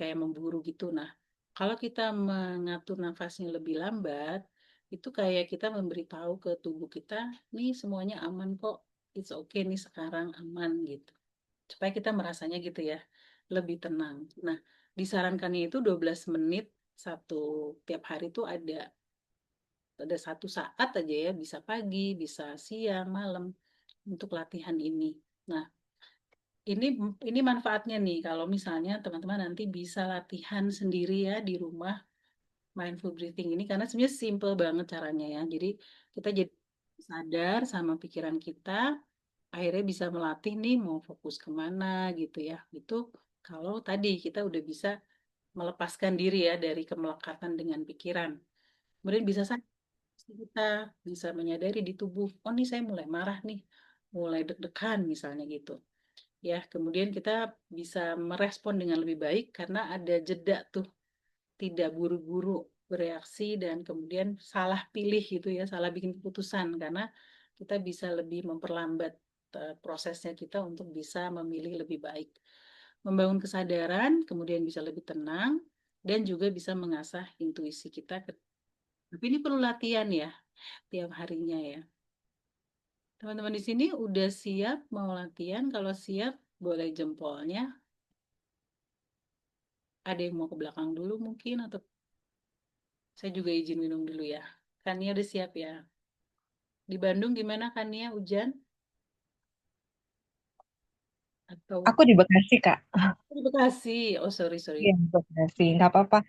kayak memburu gitu. Nah, kalau kita mengatur nafasnya lebih lambat, itu kayak kita memberitahu ke tubuh kita, nih semuanya aman kok, it's okay nih sekarang aman gitu. Supaya kita merasanya gitu ya, lebih tenang. Nah, disarankannya itu 12 menit tiap hari itu ada satu saat aja ya, bisa pagi, bisa siang, malam untuk latihan ini. Nah, ini manfaatnya nih kalau misalnya teman-teman nanti bisa latihan sendiri ya di rumah mindful breathing ini karena sebenarnya simple banget caranya ya. Jadi kita jadi sadar sama pikiran kita, akhirnya bisa melatih nih mau fokus kemana gitu ya. Itu kalau tadi kita udah bisa melepaskan diri ya dari kemelekatan dengan pikiran. Kemudian kita bisa menyadari di tubuh, oh nih saya mulai marah nih, mulai deg-degan misalnya gitu. Ya, kemudian kita bisa merespon dengan lebih baik karena ada jeda tuh, tidak buru-buru bereaksi dan kemudian salah pilih gitu ya, salah bikin keputusan karena kita bisa lebih memperlambat prosesnya kita untuk bisa memilih lebih baik. Membangun kesadaran, kemudian bisa lebih tenang dan juga bisa mengasah intuisi kita. Tapi ini perlu latihan ya, tiap harinya ya. Teman-teman di sini udah siap mau latihan? Kalau siap, boleh jempolnya. Ada yang mau ke belakang dulu mungkin atau saya juga izin minum dulu ya. Kania udah siap ya. Di Bandung gimana Kania, hujan atau Aku di Bekasi, Kak. di Bekasi? Oh sorry sorry. Iya, di Bekasi. Nggak apa-apa.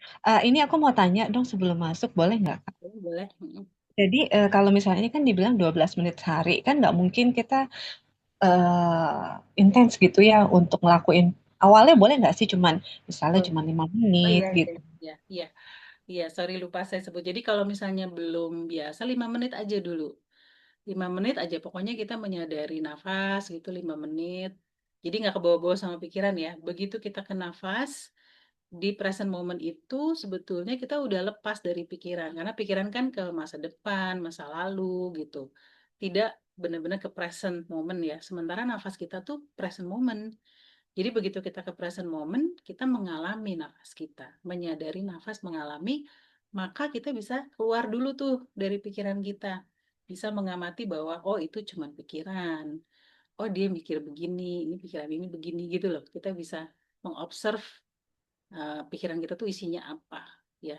Ini aku mau tanya dong sebelum masuk, boleh nggak, Kak? Boleh boleh. Mm-mm. Jadi kalau misalnya ini kan dibilang 12 menit sehari, kan nggak mungkin kita intens gitu ya untuk ngelakuin. Awalnya boleh nggak sih cuman misalnya Boleh. cuma 5 Oh menit iya iya gitu. iya iya. Iya, sorry lupa saya sebut. Jadi kalau misalnya belum biasa 5 menit aja dulu. 5 menit aja pokoknya kita menyadari nafas gitu 5 menit. Jadi nggak kebawa-bawa sama pikiran ya. Begitu kita ke nafas, di present moment itu sebetulnya kita udah lepas dari pikiran. Karena pikiran kan ke masa depan, masa lalu gitu. Tidak benar-benar ke present moment ya. Sementara nafas kita tuh present moment. Jadi begitu kita ke present moment, kita mengalami nafas kita. Menyadari nafas mengalami, maka kita bisa keluar dulu tuh dari pikiran kita. Bisa mengamati bahwa, oh itu cuma pikiran. Oh dia mikir begini, ini pikiran ini begini gitu loh. Kita bisa mengobserv pikiran kita tuh isinya apa. Ya,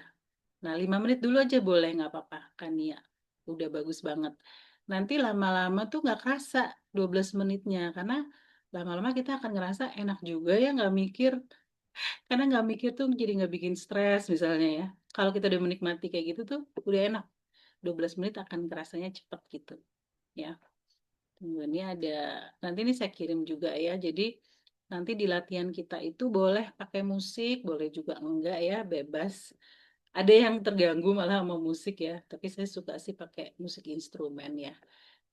nah 5 menit dulu aja boleh nggak apa-apa kan ya. Udah bagus banget. Nanti lama-lama tuh nggak kerasa 12 menitnya karena lama-lama kita akan ngerasa enak juga ya nggak mikir. Karena nggak mikir tuh jadi nggak bikin stres misalnya ya. Kalau kita udah menikmati kayak gitu tuh udah enak. 12 menit akan kerasanya cepet gitu ya. Tunggu ini ada, nanti ini saya kirim juga ya. Jadi nanti di latihan kita itu boleh pakai musik, boleh juga enggak ya, bebas. Ada yang terganggu malah sama musik ya, tapi saya suka sih pakai musik instrumen ya.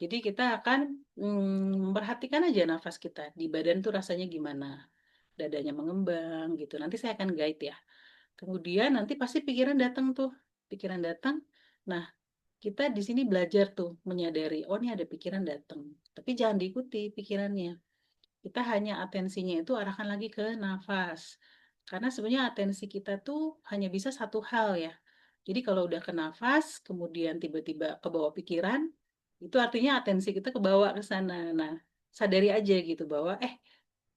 Jadi kita akan memperhatikan aja nafas kita di badan tuh rasanya gimana, dadanya mengembang gitu. Nanti saya akan guide ya. Kemudian nanti pasti pikiran datang tuh, pikiran datang. Nah, kita di sini belajar tuh menyadari, oh ini ada pikiran datang. Tapi jangan diikuti pikirannya. Kita hanya atensinya itu arahkan lagi ke nafas. Karena sebenarnya atensi kita tuh hanya bisa satu hal ya. Jadi kalau udah ke nafas, kemudian tiba-tiba ke bawah pikiran, itu artinya atensi kita ke bawah ke sana. Nah, sadari aja gitu bahwa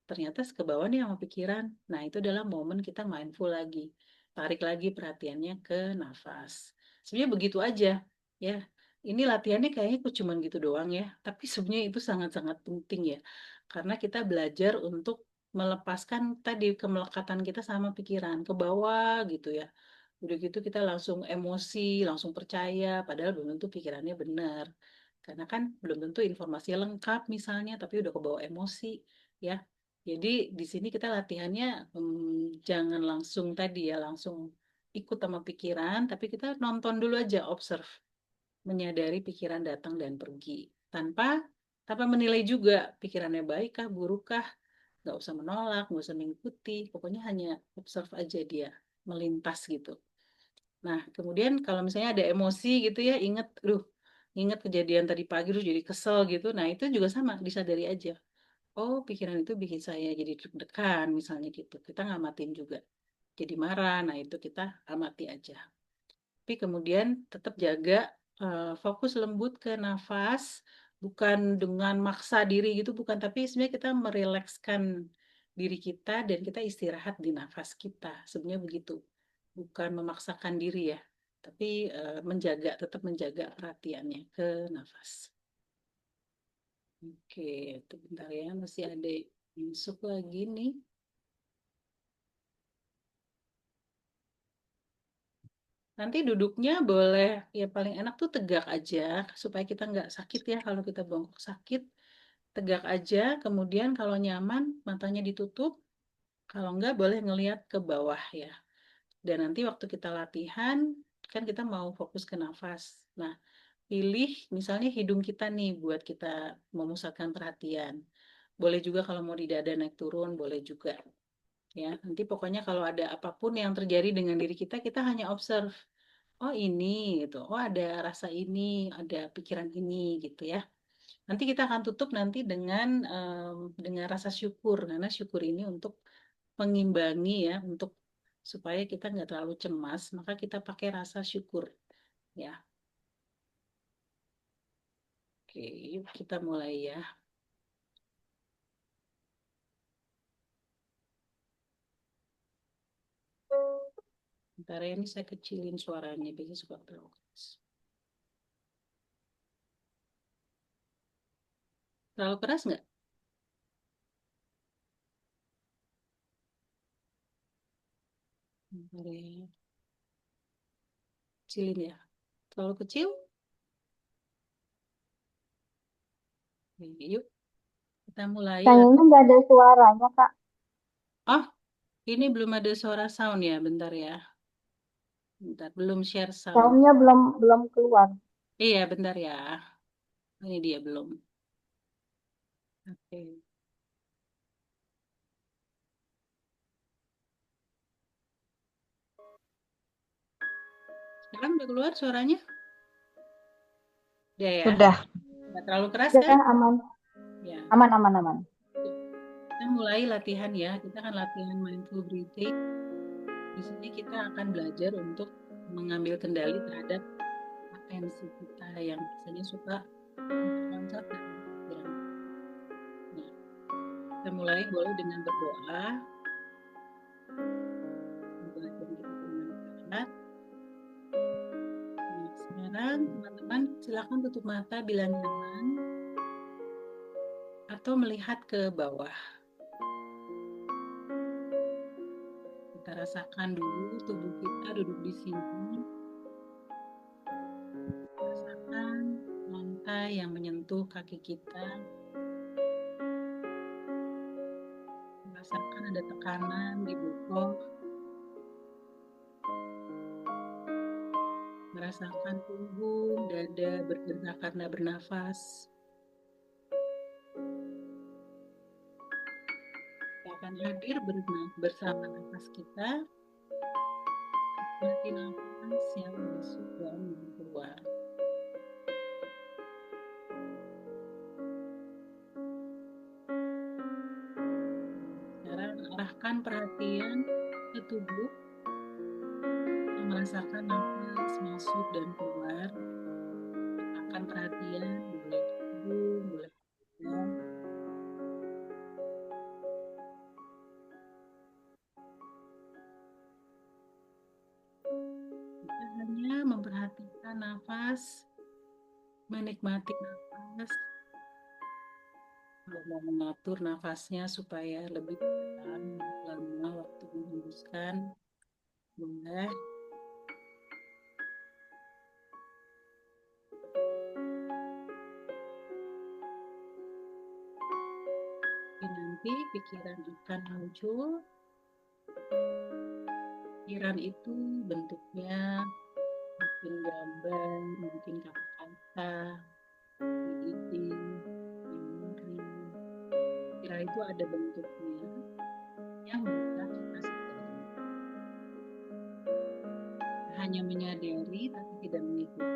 ternyata ke bawah nih sama pikiran. Nah, itu adalah momen kita mindful lagi. Tarik lagi perhatiannya ke nafas. Sebenarnya begitu aja ya. Ini latihannya kayaknya kok cuman gitu doang ya. Tapi sebenarnya itu sangat-sangat penting ya. Karena kita belajar untuk melepaskan tadi kemelekatan kita sama pikiran ke bawah gitu ya. Udah gitu kita langsung emosi, langsung percaya, padahal belum tentu pikirannya benar. Karena kan belum tentu informasinya lengkap misalnya, tapi udah kebawa emosi ya. Jadi di sini kita latihannya jangan langsung tadi ya, langsung ikut sama pikiran, tapi kita nonton dulu aja, observe, menyadari pikiran datang dan pergi. Tanpa tanpa menilai juga pikirannya baik kah, buruk kah, nggak usah menolak, nggak usah mengikuti, pokoknya hanya observe aja dia. melintas gitu. Nah, kemudian kalau misalnya ada emosi gitu ya, inget kejadian tadi pagi terus jadi kesel gitu. Nah, itu juga sama, disadari aja. Oh, pikiran itu bikin saya jadi deg-degan misalnya gitu. Kita ngamatin juga. Jadi marah, nah itu kita amati aja. Tapi kemudian tetap jaga fokus lembut ke nafas, bukan dengan maksa diri gitu, bukan. Tapi sebenarnya kita merilekskan diri kita dan kita istirahat di nafas kita. Sebenarnya begitu. Bukan memaksakan diri ya, tapi tetap menjaga perhatiannya ke nafas. Oke, itu bentar ya, masih ada yang masuk lagi nih. Nanti duduknya boleh, ya paling enak tuh tegak aja, supaya kita nggak sakit ya. Kalau kita bongkok sakit, tegak aja. Kemudian kalau nyaman, matanya ditutup. Kalau nggak, boleh ngelihat ke bawah ya. Dan nanti waktu kita latihan, kan kita mau fokus ke nafas. Nah, pilih misalnya hidung kita nih buat kita memusatkan perhatian. Boleh juga kalau mau di dada naik turun, boleh juga. Ya, nanti pokoknya kalau ada apapun yang terjadi dengan diri kita hanya observe. Oh ini gitu. Oh ada rasa ini, ada pikiran ini gitu ya. Nanti kita akan tutup nanti dengan rasa syukur karena syukur ini untuk mengimbangi ya, untuk supaya kita nggak terlalu cemas, maka kita pakai rasa syukur ya. Oke, yuk kita mulai ya. Bentar ya, ini saya kecilin suaranya, biasanya suka terlalu keras. Terlalu keras nggak? Bentar ya. Kecilin ya. Terlalu kecil? Oke, yuk kita mulai. Kayaknya nggak ada suaranya, Kak. Oh, ini belum ada suara sound ya, bentar ya. Bentar, belum share sound. Soundnya belum keluar. Iya, bentar ya. Ini dia belum. Oke. Sekarang udah keluar suaranya? Udah ya? Sudah. Nggak terlalu keras Udah kan? aman, Ya. aman. Kita mulai latihan ya. Kita akan latihan mindful breathing. Di sini kita akan belajar untuk mengambil kendali terhadap atensi kita yang biasanya suka loncat dan bergerak. Nah, kita mulai boleh dengan berdoa. Belajar kita bermanfaat. Nah, sekarang teman-teman silakan tutup mata bila nyaman atau melihat ke bawah. Kita rasakan dulu tubuh kita duduk di sini. Rasakan lantai yang menyentuh kaki kita. Rasakan ada tekanan di bokong. Merasakan punggung, dada bergerak karena bernafas. Kita akan hadir bersama nafas kita. Nikmati nafas yang masuk dan keluar. Sekarang arahkan perhatian ke tubuh. Merasakan nafas masuk dan keluar. Arahkan perhatian boleh tubuh, boleh badan. Kita hanya memperhatikan nafas, menikmati nafas. Kalau mau mengatur nafasnya supaya lebih pelan, lama waktu menghembuskan, boleh. Nanti pikiran akan muncul. Pikiran itu bentuknya mungkin gambar, mungkin kata-kata, ide, memori. Pikiran itu ada bentuknya yang bisa kita sadari. hanya menyadari tapi tidak mengikuti.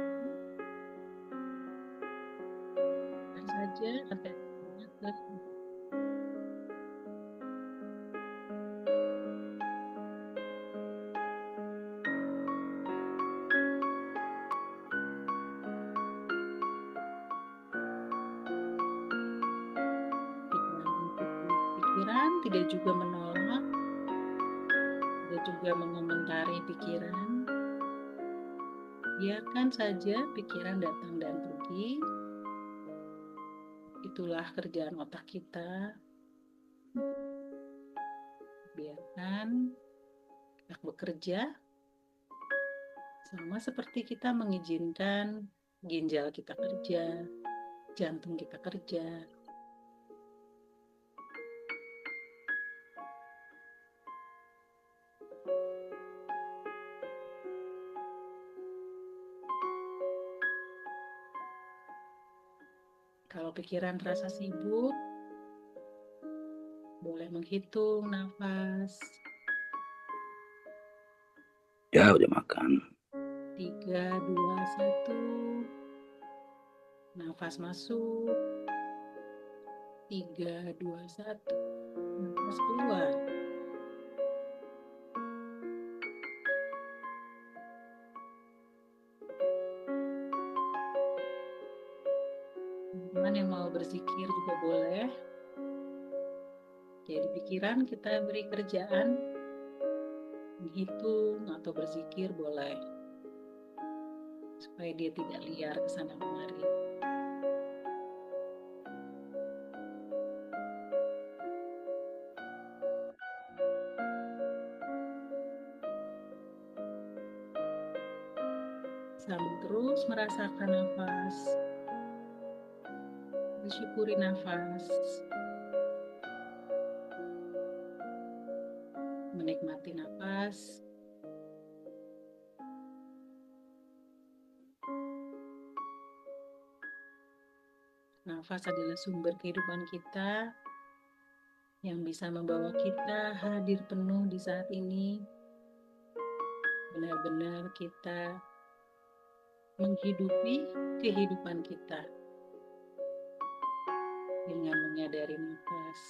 Biar saja atensinya ke pikiran, tidak juga menolak, tidak juga mengomentari pikiran. Biarkan saja pikiran datang dan pergi. Itulah kerjaan otak kita. Biarkan otak bekerja sama seperti kita mengizinkan ginjal kita kerja, jantung kita kerja. Kalau pikiran terasa sibuk, boleh menghitung nafas. Ya, udah makan. 3, 2, 1. Nafas masuk. 3, 2, 1. Nafas keluar. Teman-teman yang mau berzikir juga boleh. Jadi pikiran kita beri kerjaan menghitung atau berzikir boleh, supaya dia tidak liar ke sana kemari. Sambil terus merasakan nafas, bersyukuri nafas, menikmati nafas. Nafas adalah sumber kehidupan kita yang bisa membawa kita hadir penuh di saat ini. Benar-benar kita menghidupi kehidupan kita dengan menyadari nafas.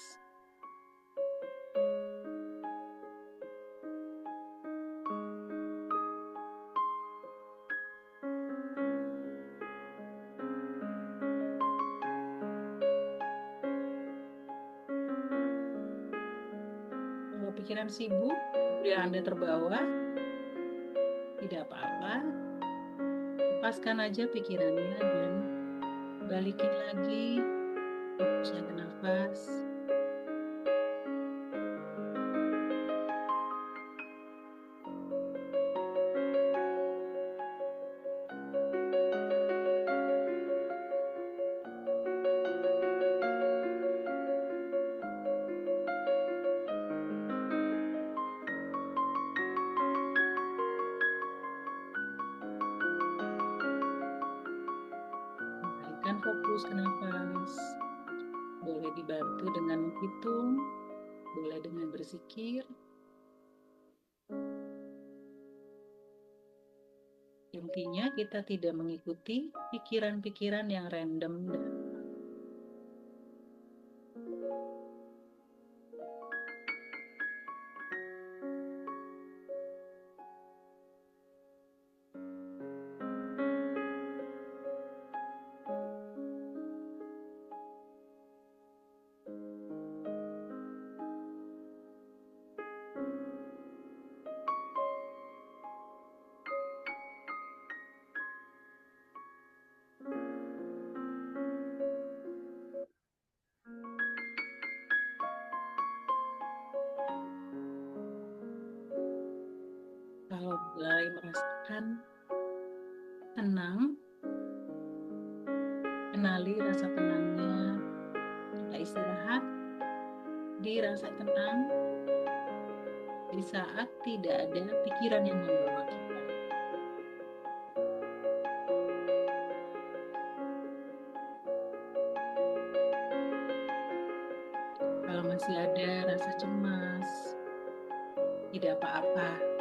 Kalau pikiran sibuk, kemudian Anda terbawa, tidak apa-apa. Lepaskan aja pikirannya dan balikin lagi fokusnya ke nafas. Kembalikan fokus ke nafas. Boleh dibantu dengan menghitung, boleh dengan berzikir. Intinya kita tidak mengikuti pikiran-pikiran yang random dan kalau mulai merasakan tenang, kenali rasa tenangnya. Kita istirahat di rasa tenang di saat tidak ada pikiran yang membawa kita. Kalau masih ada rasa cemas, tidak apa-apa.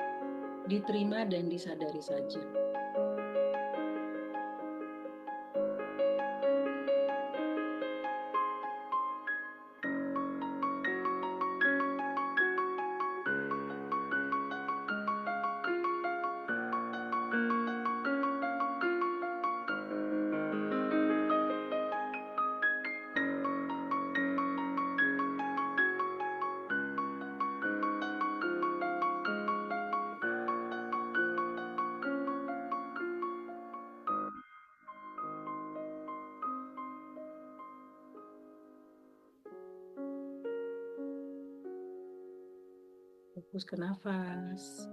diterima dan disadari saja. Fokus ke nafas.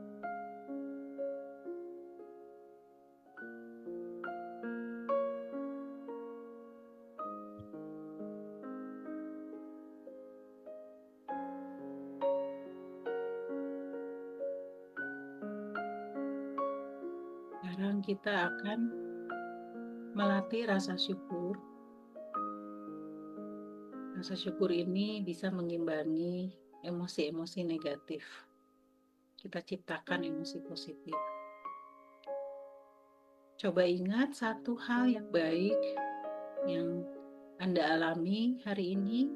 Sekarang kita akan melatih rasa syukur. Rasa syukur ini bisa mengimbangi emosi-emosi negatif. Kita ciptakan emosi positif. Coba ingat satu hal yang baik yang Anda alami hari ini.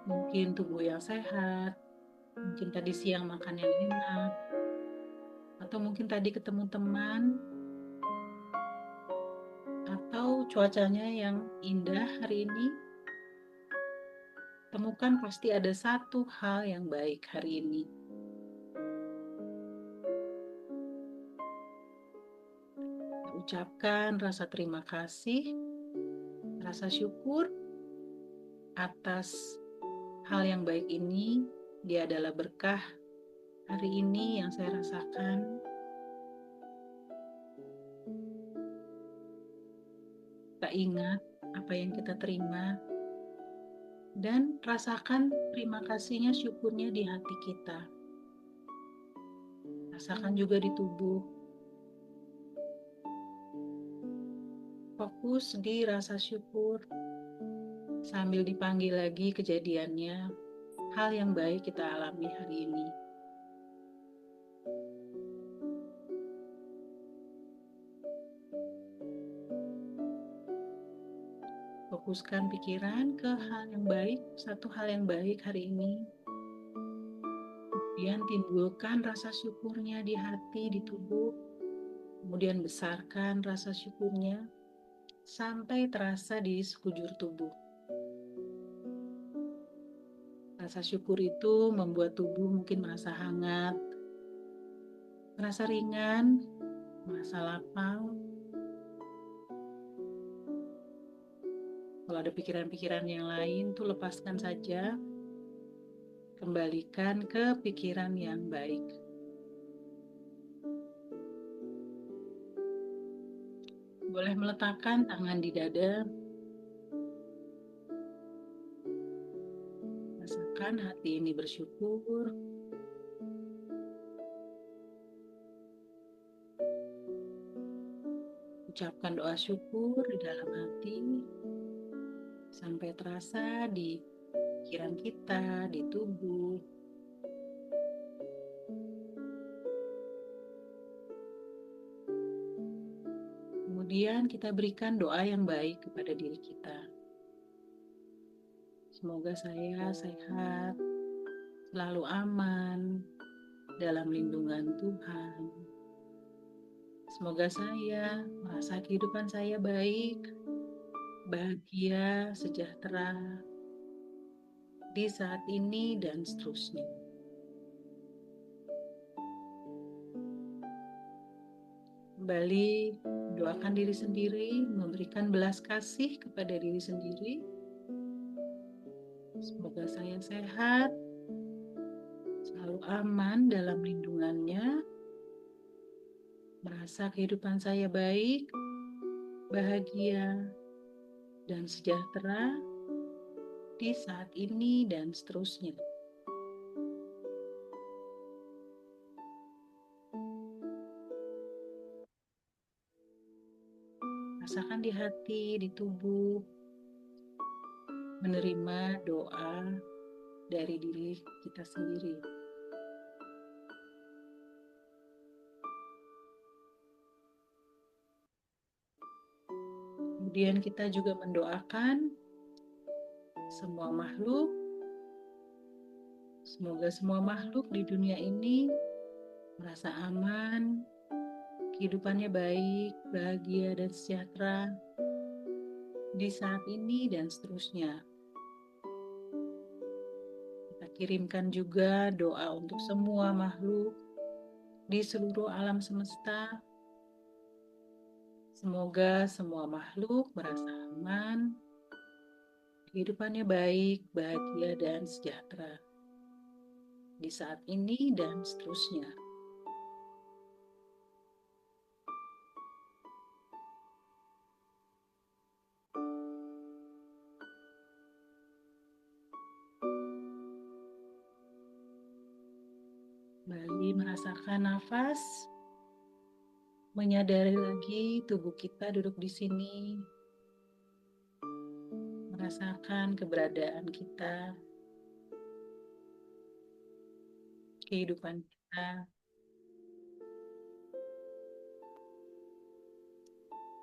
Mungkin tubuh yang sehat, mungkin tadi siang makan yang enak, atau mungkin tadi ketemu teman, atau cuacanya yang indah hari ini. Temukan pasti ada satu hal yang baik hari ini. Ucapkan rasa terima kasih, rasa syukur atas hal yang baik ini. Dia adalah berkah hari ini yang saya rasakan. Kita ingat apa yang kita terima dan rasakan terima kasihnya, syukurnya di hati kita. Rasakan juga di tubuh. Fokus di rasa syukur sambil dipanggil lagi kejadiannya, hal yang baik kita alami hari ini. Fokuskan pikiran ke hal yang baik, satu hal yang baik hari ini. Kemudian timbulkan rasa syukurnya di hati, di tubuh. Kemudian besarkan rasa syukurnya sampai terasa di sekujur tubuh. Rasa syukur itu membuat tubuh mungkin merasa hangat, merasa ringan, merasa lapang. Kalau ada pikiran-pikiran yang lain, tuh lepaskan saja. Kembalikan ke pikiran yang baik. Boleh meletakkan tangan di dada. Rasakan hati ini bersyukur. Ucapkan doa syukur di dalam hati. Sampai terasa di pikiran kita, di tubuh. Kemudian kita berikan doa yang baik kepada diri kita. Semoga saya sehat, selalu aman, dalam lindungan Tuhan. Semoga saya merasa kehidupan saya baik, bahagia, sejahtera di saat ini dan seterusnya. Kembali doakan diri sendiri, memberikan belas kasih kepada diri sendiri. Semoga saya sehat, selalu aman dalam lindungannya, merasa kehidupan saya baik, bahagia, dan sejahtera di saat ini dan seterusnya. Rasakan di hati, di tubuh, menerima doa dari diri kita sendiri. Kemudian kita juga mendoakan semua makhluk. Semoga semua makhluk di dunia ini merasa aman, kehidupannya baik, bahagia, dan sejahtera di saat ini dan seterusnya. Kita kirimkan juga doa untuk semua makhluk di seluruh alam semesta. Semoga semua makhluk merasa aman, kehidupannya baik, bahagia, dan sejahtera di saat ini dan seterusnya. Kembali merasakan nafas, menyadari lagi tubuh kita duduk di sini, merasakan keberadaan kita, kehidupan kita.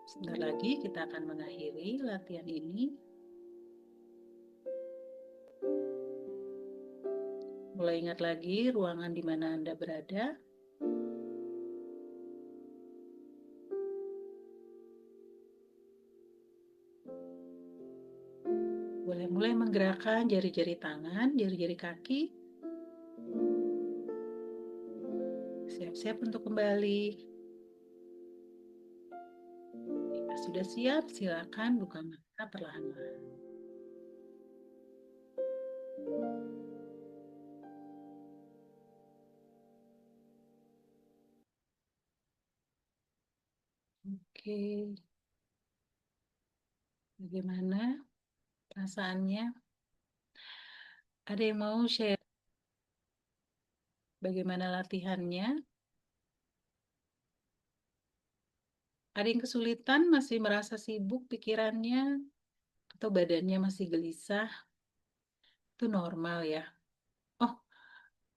Sebentar lagi kita akan mengakhiri latihan ini. Mulai ingat lagi ruangan di mana Anda berada. Boleh mulai menggerakkan jari-jari tangan, jari-jari kaki. Siap-siap untuk kembali. Jika sudah siap, silakan buka mata perlahan-lahan. Oke. Bagaimana perasaannya? Ada yang mau share bagaimana latihannya? Ada yang kesulitan, masih merasa sibuk pikirannya, atau badannya masih gelisah? Itu normal ya. Oh,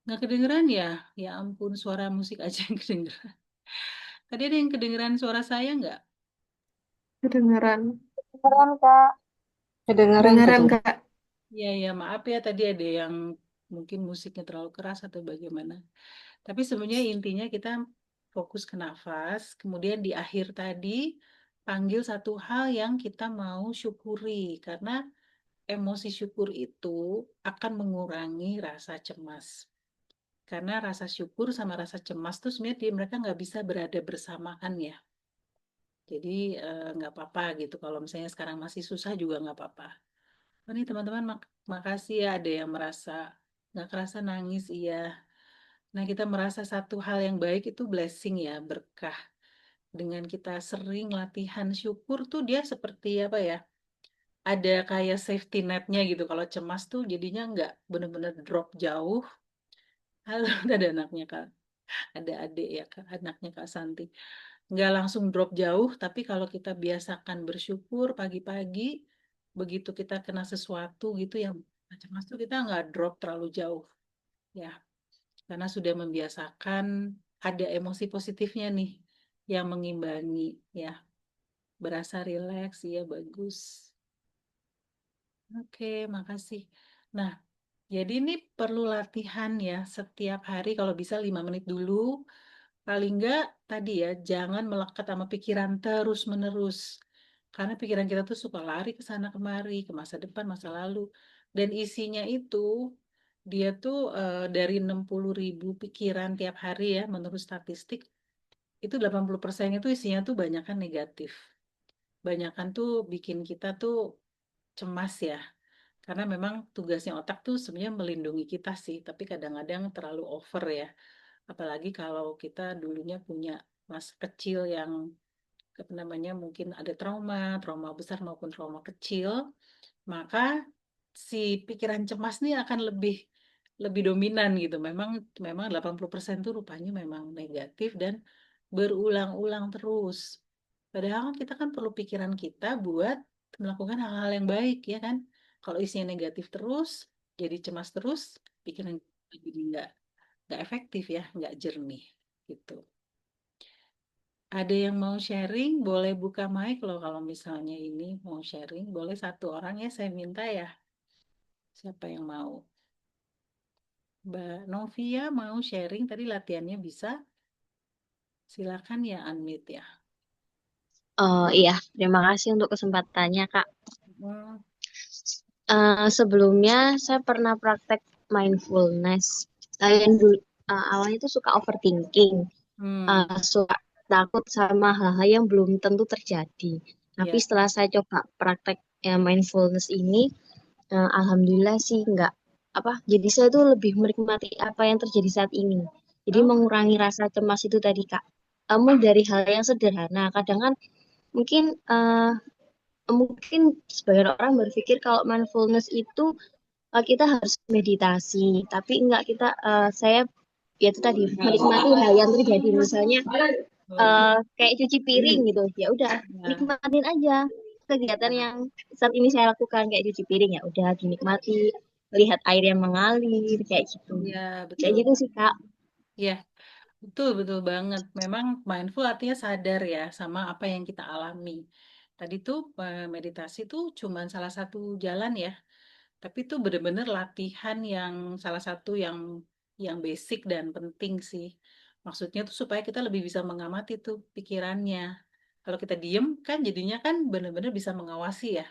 nggak kedengeran ya? Ya ampun, suara musik aja yang kedengeran. Tadi ada yang kedengeran suara saya nggak? Kedengeran. Kedengeran, Kak. Kedengeran, Kak. Ya, maaf ya tadi ada yang mungkin musiknya terlalu keras atau bagaimana. Tapi sebenarnya intinya kita fokus ke nafas, kemudian di akhir tadi panggil satu hal yang kita mau syukuri, karena emosi syukur itu akan mengurangi rasa cemas. Karena rasa syukur sama rasa cemas tuh sebenarnya mereka nggak bisa berada bersamaan ya. Jadi nggak apa-apa gitu, kalau misalnya sekarang masih susah juga nggak apa-apa. Oh, nih teman-teman, makasih ya ada yang merasa nggak kerasa nangis, iya. Nah, kita merasa satu hal yang baik itu blessing ya, berkah. Dengan kita sering latihan syukur tuh dia seperti apa ya, ada kayak safety netnya gitu. Kalau cemas tuh jadinya nggak bener-bener drop jauh. Halo, ada anaknya Kak, ada adik ya Kak, anaknya Kak Santi. Nggak langsung drop jauh, tapi kalau kita biasakan bersyukur pagi-pagi, begitu kita kena sesuatu gitu yang cemas tuh kita nggak drop terlalu jauh ya, karena sudah membiasakan ada emosi positifnya nih yang mengimbangi ya, berasa rileks ya, bagus. Oke, makasih. Nah, jadi ini perlu latihan ya setiap hari, kalau bisa 5 menit dulu. Paling enggak tadi ya, jangan melekat sama pikiran terus-menerus. Karena pikiran kita tuh suka lari ke sana kemari, ke masa depan, masa lalu. Dan isinya itu, dia tuh dari 60.000 pikiran tiap hari ya, menurut statistik, itu 80% itu isinya tuh banyakan negatif. Banyakan tuh bikin kita tuh cemas ya. Karena memang tugasnya otak tuh sebenarnya melindungi kita sih, tapi kadang-kadang terlalu over ya. Apalagi kalau kita dulunya punya masa kecil yang apa namanya, mungkin ada trauma, trauma besar maupun trauma kecil, maka si pikiran cemas nih akan lebih lebih dominan gitu. Memang memang 80% tuh rupanya memang negatif dan berulang-ulang terus. Padahal kan kita kan perlu pikiran kita buat melakukan hal-hal yang baik ya kan. Kalau isinya negatif terus, jadi cemas terus, pikiran kita jadi nggak efektif ya, nggak jernih gitu. Ada yang mau sharing, boleh buka mic loh kalau misalnya ini mau sharing. Boleh satu orang ya, saya minta ya. Siapa yang mau? Mbak Novia mau sharing, tadi latihannya bisa. Silakan ya, unmute ya. Oh iya, terima kasih untuk kesempatannya, Kak. Hmm, Sebelumnya saya pernah praktek mindfulness. Yang dulu awalnya itu suka overthinking, hmm, suka takut sama hal-hal yang belum tentu terjadi. Tapi ya. setelah saya coba praktek mindfulness ini, alhamdulillah sih nggak apa. Jadi saya tuh lebih menikmati apa yang terjadi saat ini. Jadi Oh, mengurangi rasa cemas itu tadi, Kak. Kamu dari hal yang sederhana. Kadang kan mungkin mungkin sebagian orang berpikir kalau mindfulness itu kita harus meditasi, tapi enggak kita saya ya itu tadi menikmati hal yang terjadi misalnya oh, kayak cuci piring gitu. Ya udah, ya, nikmatin aja kegiatan yang saat ini saya lakukan kayak cuci piring ya udah dinikmati, lihat air yang mengalir kayak gitu. ya, Kayak betul. gitu sih, Kak. Ya, betul, betul banget. Memang mindful artinya sadar ya sama apa yang kita alami. Tadi tuh meditasi tuh cuman salah satu jalan ya. Tapi itu benar-benar latihan yang salah satu yang basic dan penting sih. Maksudnya tuh supaya kita lebih bisa mengamati tuh pikirannya. Kalau kita diem kan jadinya kan benar-benar bisa mengawasi ya.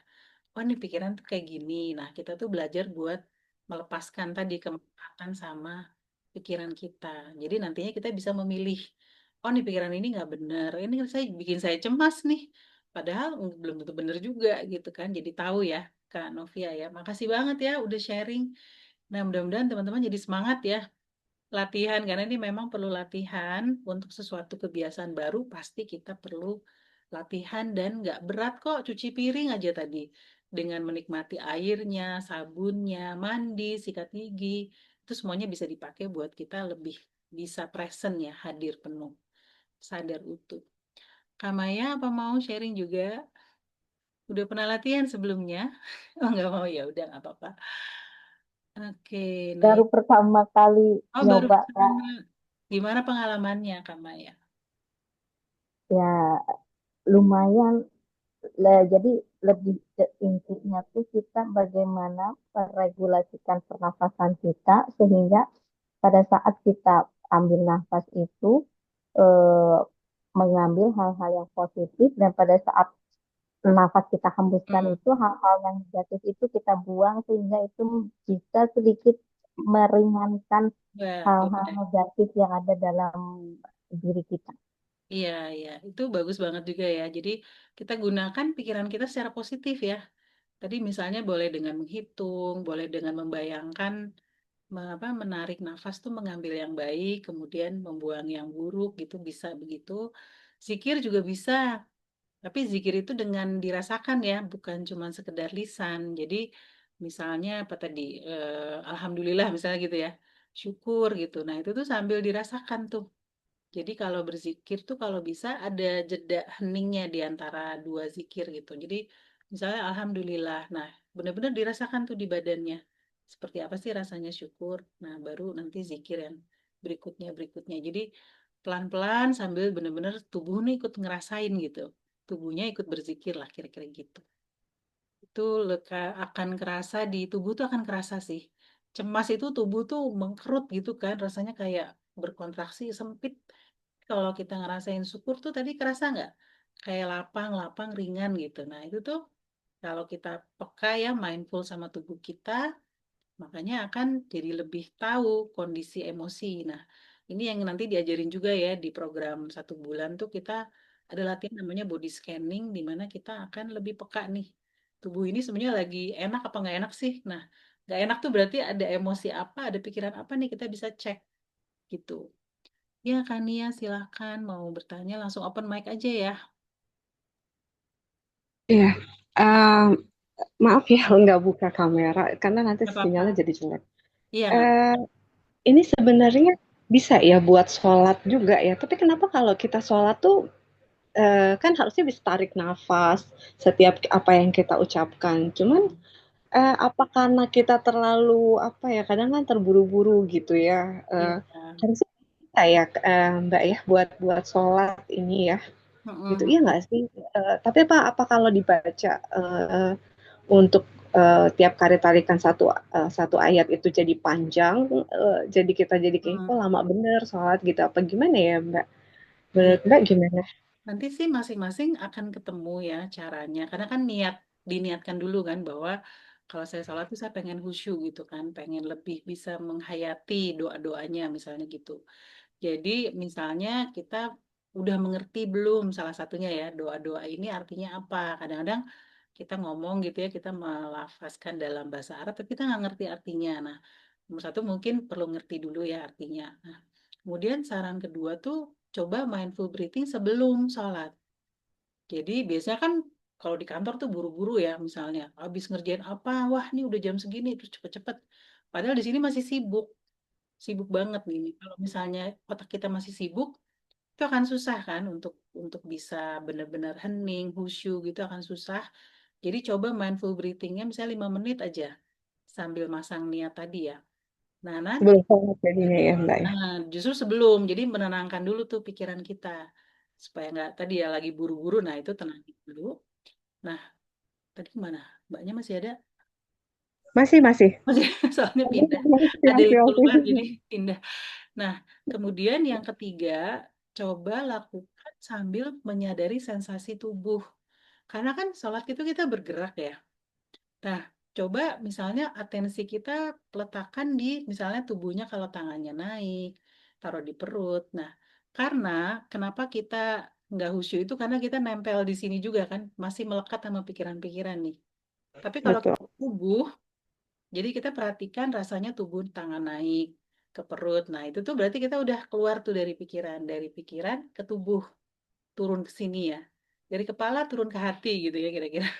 Oh nih pikiran tuh kayak gini. Nah kita tuh belajar buat melepaskan tadi kemenangan sama pikiran kita. Jadi nantinya kita bisa memilih. Oh nih pikiran ini nggak benar. Ini saya bikin saya cemas nih. Padahal belum tentu benar juga gitu kan. Jadi tahu ya Kak Novia ya. Makasih banget ya udah sharing. Nah mudah-mudahan teman-teman jadi semangat ya latihan karena ini memang perlu latihan untuk sesuatu kebiasaan baru pasti kita perlu latihan dan nggak berat kok cuci piring aja tadi dengan menikmati airnya, sabunnya, mandi, sikat gigi itu semuanya bisa dipakai buat kita lebih bisa present ya hadir penuh sadar utuh. Kamaya apa mau sharing juga? Udah pernah latihan sebelumnya? Oh nggak mau ya udah nggak apa-apa. Oke, nah Baru pertama kali oh baru nyoba, Kak. pertama. Gimana pengalamannya Kamaya? Ya lumayan. Lah, jadi lebih ke intinya tuh kita bagaimana meregulasikan pernafasan kita sehingga pada saat kita ambil nafas itu eh, mengambil hal-hal yang positif dan pada saat nafas kita hembuskan Hmm. itu hal-hal yang negatif itu kita buang sehingga itu bisa sedikit meringankan Ya, hal-hal boleh. negatif yang ada dalam diri kita. Iya, iya. Itu bagus banget juga ya. Jadi kita gunakan pikiran kita secara positif ya. Tadi misalnya boleh dengan menghitung, boleh dengan membayangkan, menarik nafas tuh mengambil yang baik, kemudian membuang yang buruk gitu bisa begitu. Zikir juga bisa, tapi zikir itu dengan dirasakan ya, bukan cuma sekedar lisan. Jadi misalnya apa tadi, Alhamdulillah misalnya gitu ya, syukur gitu. Nah itu tuh sambil dirasakan tuh. Jadi kalau berzikir tuh kalau bisa ada jeda heningnya di antara dua zikir gitu. Jadi misalnya Alhamdulillah. Nah benar-benar dirasakan tuh di badannya. Seperti apa sih rasanya syukur. Nah baru nanti zikir yang berikutnya. Jadi pelan-pelan sambil benar-benar tubuh nih ikut ngerasain gitu. Tubuhnya ikut berzikir lah kira-kira gitu. Itu akan kerasa di tubuh tuh akan kerasa sih. Cemas itu tubuh tuh mengkerut gitu kan. Rasanya kayak berkontraksi sempit. Kalau kita ngerasain syukur tuh tadi kerasa nggak? Kayak lapang-lapang ringan gitu. Nah itu tuh kalau kita peka ya mindful sama tubuh kita, makanya akan jadi lebih tahu kondisi emosi. Nah ini yang nanti diajarin juga ya di program 1 bulan tuh kita ada latihan namanya body scanning di mana kita akan lebih peka nih. Tubuh ini sebenarnya lagi enak apa nggak enak sih? Nah nggak enak tuh berarti ada emosi apa, ada pikiran apa nih kita bisa cek gitu. Ya, Kania, silahkan mau bertanya langsung open mic aja ya. Iya, Em, maaf ya nggak buka kamera karena nanti Gak sinyalnya apa-apa. jadi jelek. Iya, nggak apa-apa. Eh, ini sebenarnya bisa ya buat sholat juga ya. Tapi kenapa kalau kita sholat tuh kan harusnya bisa tarik nafas setiap apa yang kita ucapkan. Cuman apa karena kita terlalu apa ya kadang kan terburu-buru gitu ya. Iya, Harusnya bisa ya Mbak ya buat sholat ini ya gitu Mm-mm. iya nggak sih? Tapi apa kalau dibaca untuk tiap kali tarikan satu ayat itu jadi panjang, jadi kita jadi kayak kok lama bener sholat gitu apa gimana ya Mbak? Iya, Menurut Mbak gimana? nanti sih masing-masing akan ketemu ya caranya. Karena kan diniatkan dulu kan bahwa kalau saya sholat tuh saya pengen khusyuk gitu kan, pengen lebih bisa menghayati doa-doanya misalnya gitu. Jadi misalnya kita udah mengerti belum salah satunya ya doa-doa ini artinya apa? Kadang-kadang kita ngomong gitu ya, kita melafazkan dalam bahasa Arab, tapi kita nggak ngerti artinya. Nah, nomor satu mungkin perlu ngerti dulu ya artinya. Nah, kemudian saran kedua tuh coba mindful breathing sebelum sholat. Jadi biasanya kan kalau di kantor tuh buru-buru ya misalnya, habis ngerjain apa, wah ini udah jam segini, terus cepet-cepet. Padahal di sini masih sibuk, sibuk banget nih. Kalau misalnya otak kita masih sibuk, itu akan susah kan untuk bisa benar-benar hening, khusyuk gitu akan susah. Jadi coba mindful breathing-nya misalnya 5 menit aja sambil masang niat tadi ya. Nah, nanti Sebelum sholat jadinya ya Mbak ya. justru sebelum, jadi menenangkan dulu tuh pikiran kita. Supaya nggak tadi ya lagi buru-buru, nah itu tenangin dulu. Nah, tadi kemana? Mbaknya masih ada? Masih. Masih, soalnya pindah. Ada Masih, yang keluar masih. jadi pindah. Nah, kemudian yang ketiga, coba lakukan sambil menyadari sensasi tubuh. Karena kan sholat itu kita bergerak ya. Nah, coba misalnya atensi kita letakkan di misalnya tubuhnya kalau tangannya naik, taruh di perut. Nah, karena kenapa kita nggak khusyuk itu karena kita nempel di sini juga kan, masih melekat sama pikiran-pikiran nih. Tapi kalau Betul. kita tubuh, jadi kita perhatikan rasanya tubuh tangan naik ke perut. Nah, itu tuh berarti kita udah keluar tuh dari pikiran ke tubuh, turun ke sini ya. Dari kepala turun ke hati gitu ya kira-kira.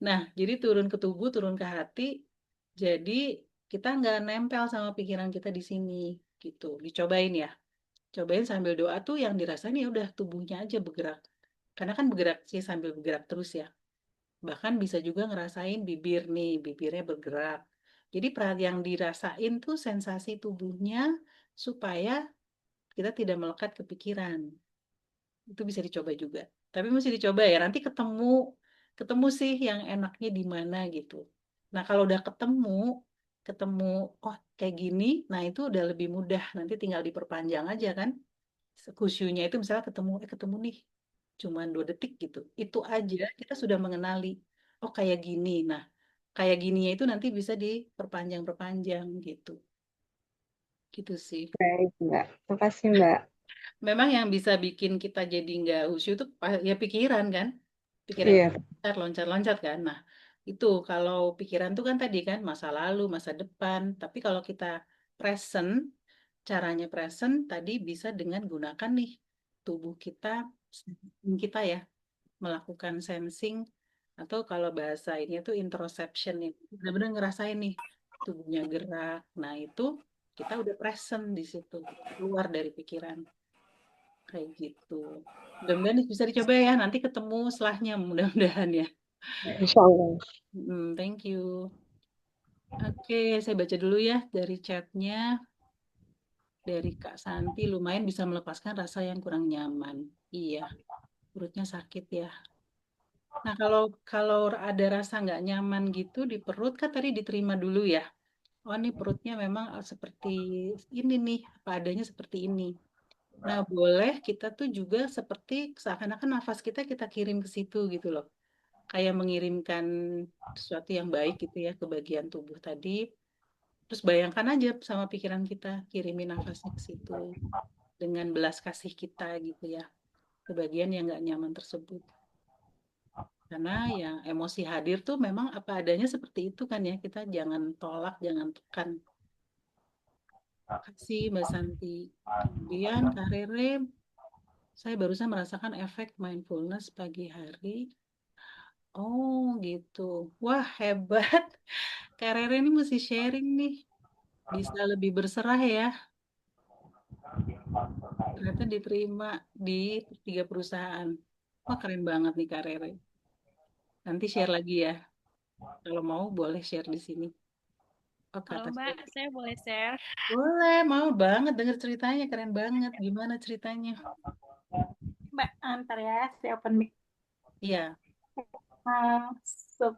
Nah, jadi turun ke tubuh, turun ke hati. Jadi kita nggak nempel sama pikiran kita di sini, gitu. Dicobain ya. Cobain sambil doa tuh yang dirasain ya udah tubuhnya aja bergerak. Karena kan bergerak sih sambil bergerak terus ya. Bahkan bisa juga ngerasain bibir nih, bibirnya bergerak. Jadi yang dirasain tuh sensasi tubuhnya supaya kita tidak melekat ke pikiran. Itu bisa dicoba juga. Tapi mesti dicoba ya. Nanti ketemu sih yang enaknya di mana gitu. Nah, kalau udah ketemu oh kayak gini, nah itu udah lebih mudah. Nanti tinggal diperpanjang aja kan. Khusyunya itu misalnya ketemu nih cuman 2 detik gitu. Itu aja kita sudah mengenali. Oh kayak gini. Nah, kayak gininya itu nanti bisa diperpanjang-perpanjang gitu. Gitu sih. Baik Mbak. Makasih Mbak. Memang yang bisa bikin kita jadi nggak khusyuk itu ya pikiran kan. Pikiran Iya. loncat-loncat kan. Nah, itu kalau pikiran tuh kan tadi kan masa lalu, masa depan. Tapi kalau kita present, caranya present tadi bisa dengan gunakan nih tubuh kita, kita ya, melakukan sensing atau kalau bahasa ini tuh introspection nih. Benar-benar ngerasain nih tubuhnya gerak. Nah, itu kita udah present di situ, keluar dari pikiran. Kayak gitu. Mudah-mudahan bisa dicoba ya. Nanti ketemu setelahnya mudah-mudahan ya. Insya Allah. Thank you. Oke, saya baca dulu ya dari chatnya. Dari Kak Santi, lumayan bisa melepaskan rasa yang kurang nyaman. Iya, perutnya sakit ya. Nah, kalau kalau ada rasa nggak nyaman gitu di perut, kan tadi diterima dulu ya. Oh, ini perutnya memang seperti ini nih, apa adanya seperti ini. Nah, boleh kita tuh juga seperti seakan-akan nafas kita kirim ke situ gitu loh. Kayak mengirimkan sesuatu yang baik gitu ya ke bagian tubuh tadi. Terus bayangkan aja sama pikiran kita, kirimin nafasnya ke situ dengan belas kasih kita gitu ya, ke bagian yang nggak nyaman tersebut. Karena yang emosi hadir tuh memang apa adanya seperti itu kan ya, kita jangan tolak, jangan tekan. Kasih Mbak Santi. Kemudian Kak Rere, saya barusan merasakan efek mindfulness pagi hari. Oh gitu. Wah hebat. Kak Rere ini mesti sharing nih. Bisa lebih berserah ya. Ternyata diterima di 3 perusahaan. Wah keren banget nih Kak Rere. Nanti share lagi ya. Kalau mau boleh share di sini. Oh, ke Halo atas Mbak, dulu. saya boleh share? Boleh, mau banget denger ceritanya, keren banget. Gimana ceritanya? Mbak, antar ya, saya open mic. Iya. Eh, sup-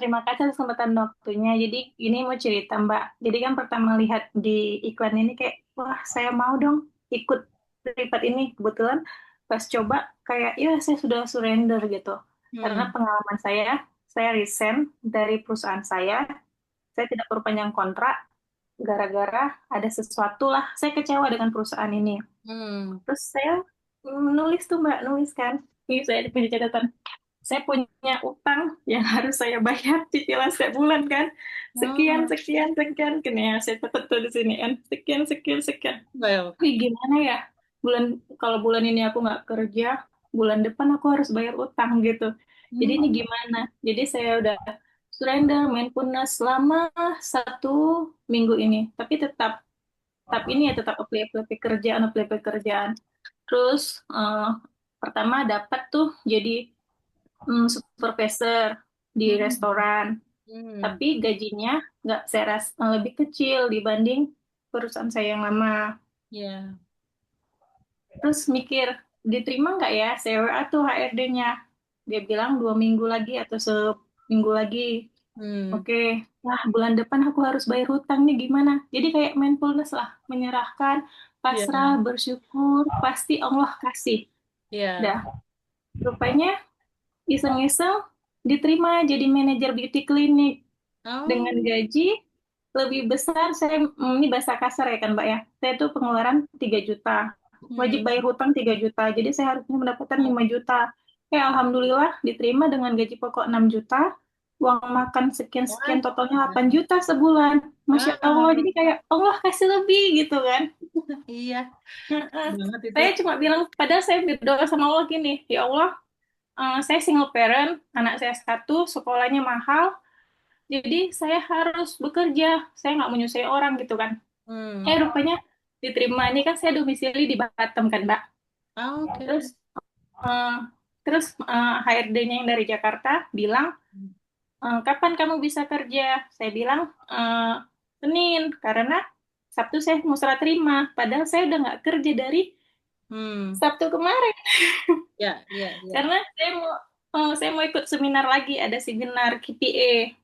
Terima kasih atas kesempatan waktunya. Jadi ini mau cerita Mbak. Jadi kan pertama lihat di iklan ini kayak, wah saya mau dong ikut lipat ini. Kebetulan pas coba kayak, ya saya sudah surrender gitu. Karena Hmm. pengalaman saya resign dari perusahaan saya tidak perpanjang kontrak, gara-gara ada sesuatu lah. Saya kecewa dengan perusahaan ini. Hmm. Terus saya nulis tuh Mbak, nulis kan. Ini saya punya catatan. Saya punya utang yang harus saya bayar cicilan setiap bulan kan. Sekian, Oh, sekian, sekian. Kini ya, saya catat tuh di sini kan. Sekian, sekian, sekian. well. Wih, gimana ya? Kalau bulan ini aku nggak kerja, bulan depan aku harus bayar utang gitu. Jadi ini Hmm. gimana? Jadi saya udah surrender mindfulness selama 1 minggu ini. Tapi tetap ini ya tetap apply kerjaan, apply kerjaan. Terus pertama dapat tuh jadi supervisor di Hmm. restoran. Hmm. Tapi gajinya nggak saya rasa lebih kecil dibanding perusahaan saya yang lama. Ya. Terus mikir, diterima nggak ya? Saya WA tuh HRD-nya. Dia bilang 2 minggu lagi atau seminggu lagi. Hmm. Oke, wah bulan depan aku harus bayar hutang nih gimana? Jadi kayak mindfulness lah, menyerahkan, Ya. pasrah, bersyukur, pasti Allah kasih. Ya. Dah, rupanya iseng-iseng diterima jadi manajer beauty clinic dengan Oh. gaji lebih besar. Ini bahasa kasar ya kan Mbak ya. Saya tuh pengeluaran 3 juta. Wajib Hmm. bayar hutang 3 juta. Jadi saya harusnya mendapatkan Oh. 5 juta. Alhamdulillah diterima dengan gaji pokok 6 juta. Uang makan sekian-sekian Wah. totalnya 8 juta sebulan. Masya Allah. Wow. Jadi kayak Allah kasih lebih gitu kan. Iya, Heeh. banget itu. Saya cuma bilang, padahal saya berdoa sama Allah gini, ya Allah, saya single parent, anak saya satu, sekolahnya mahal, jadi saya harus bekerja, saya nggak menyusui orang gitu kan. Hmm. Rupanya diterima. Ini kan saya domisili di Batam kan, Mbak. Ah, oke. Terus eh, HRD-nya yang dari Jakarta bilang, kapan kamu bisa kerja? Saya bilang, Senin, karena Sabtu saya mau serah terima. Padahal saya udah nggak kerja dari Hmm. Sabtu kemarin. Ya, ya, ya. Karena saya mau ikut seminar lagi, ada seminar KPA.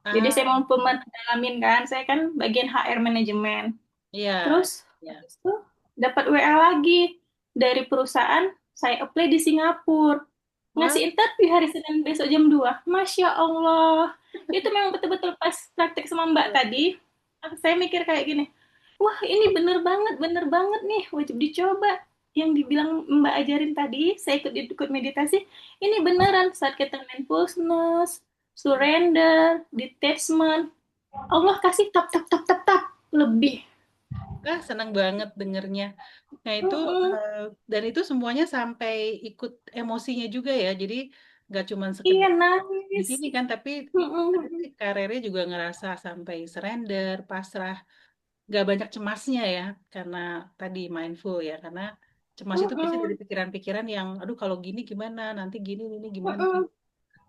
Jadi saya Ah, mau mendalamin kan, saya kan bagian HR manajemen. iya, Terus ya. habis itu dapat WA lagi dari perusahaan, saya apply di Singapura. Wah, Ngasih interview hari Senin besok jam 2. Masya Allah. Itu memang betul-betul pas praktek sama Mbak tadi, saya mikir kayak gini, wah ini bener banget nih, wajib dicoba. Yang dibilang Mbak ajarin tadi, saya ikut meditasi, ini beneran saat kita mindfulness, surrender, detachment, Allah kasih tap tap tap tap tap lebih. senang banget dengernya. Nah, itu Mm-mm. dan itu semuanya sampai ikut emosinya juga ya. Jadi nggak cuma Iya sekedar di nangis. sini kan, tapi Mm-mm. si karirnya juga ngerasa sampai surrender, pasrah, nggak banyak cemasnya ya, karena tadi mindful ya, karena cemas itu bisa dari Mm-mm. pikiran-pikiran yang, aduh kalau gini gimana, nanti gini ini gimana. Mm-mm.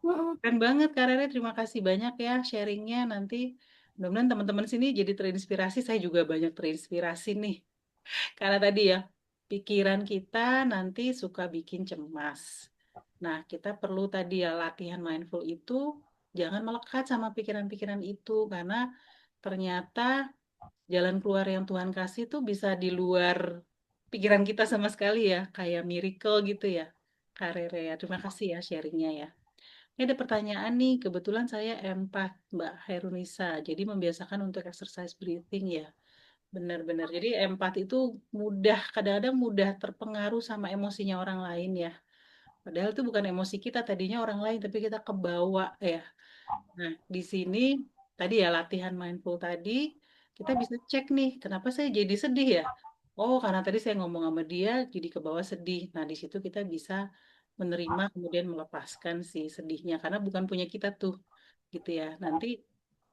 Mm-mm. Keren banget Kak Rere, terima kasih banyak ya sharingnya. Nanti mudah-mudahan teman-teman sini jadi terinspirasi. Saya juga banyak terinspirasi nih. Karena tadi ya, pikiran kita nanti suka bikin cemas. Nah, kita perlu tadi ya latihan mindful itu, jangan melekat sama pikiran-pikiran itu. Karena ternyata jalan keluar yang Tuhan kasih tuh bisa di luar pikiran kita sama sekali ya. Kayak miracle gitu ya. Kak Rere ya, terima kasih ya sharingnya ya. Ini ada pertanyaan nih, kebetulan saya empat, Mbak Herunisa. Jadi membiasakan untuk exercise breathing ya. Benar-benar. Jadi empat itu mudah, kadang-kadang mudah terpengaruh sama emosinya orang lain ya. Padahal itu bukan emosi kita, tadinya orang lain, tapi kita kebawa ya. Nah, di sini tadi ya latihan mindful tadi, kita bisa cek nih, kenapa saya jadi sedih ya? Oh, karena tadi saya ngomong sama dia, jadi ke bawah sedih. Nah, di situ kita bisa menerima kemudian melepaskan si sedihnya, karena bukan punya kita tuh, gitu ya. Nanti,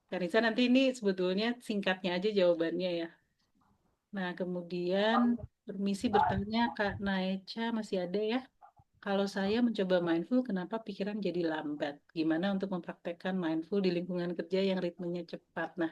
Kanisa nanti ini sebetulnya singkatnya aja jawabannya ya. Nah, kemudian permisi bertanya, Kak Naecha masih ada ya? Kalau saya mencoba mindful, kenapa pikiran jadi lambat? Gimana untuk mempraktekkan mindful di lingkungan kerja yang ritmenya cepat? Nah,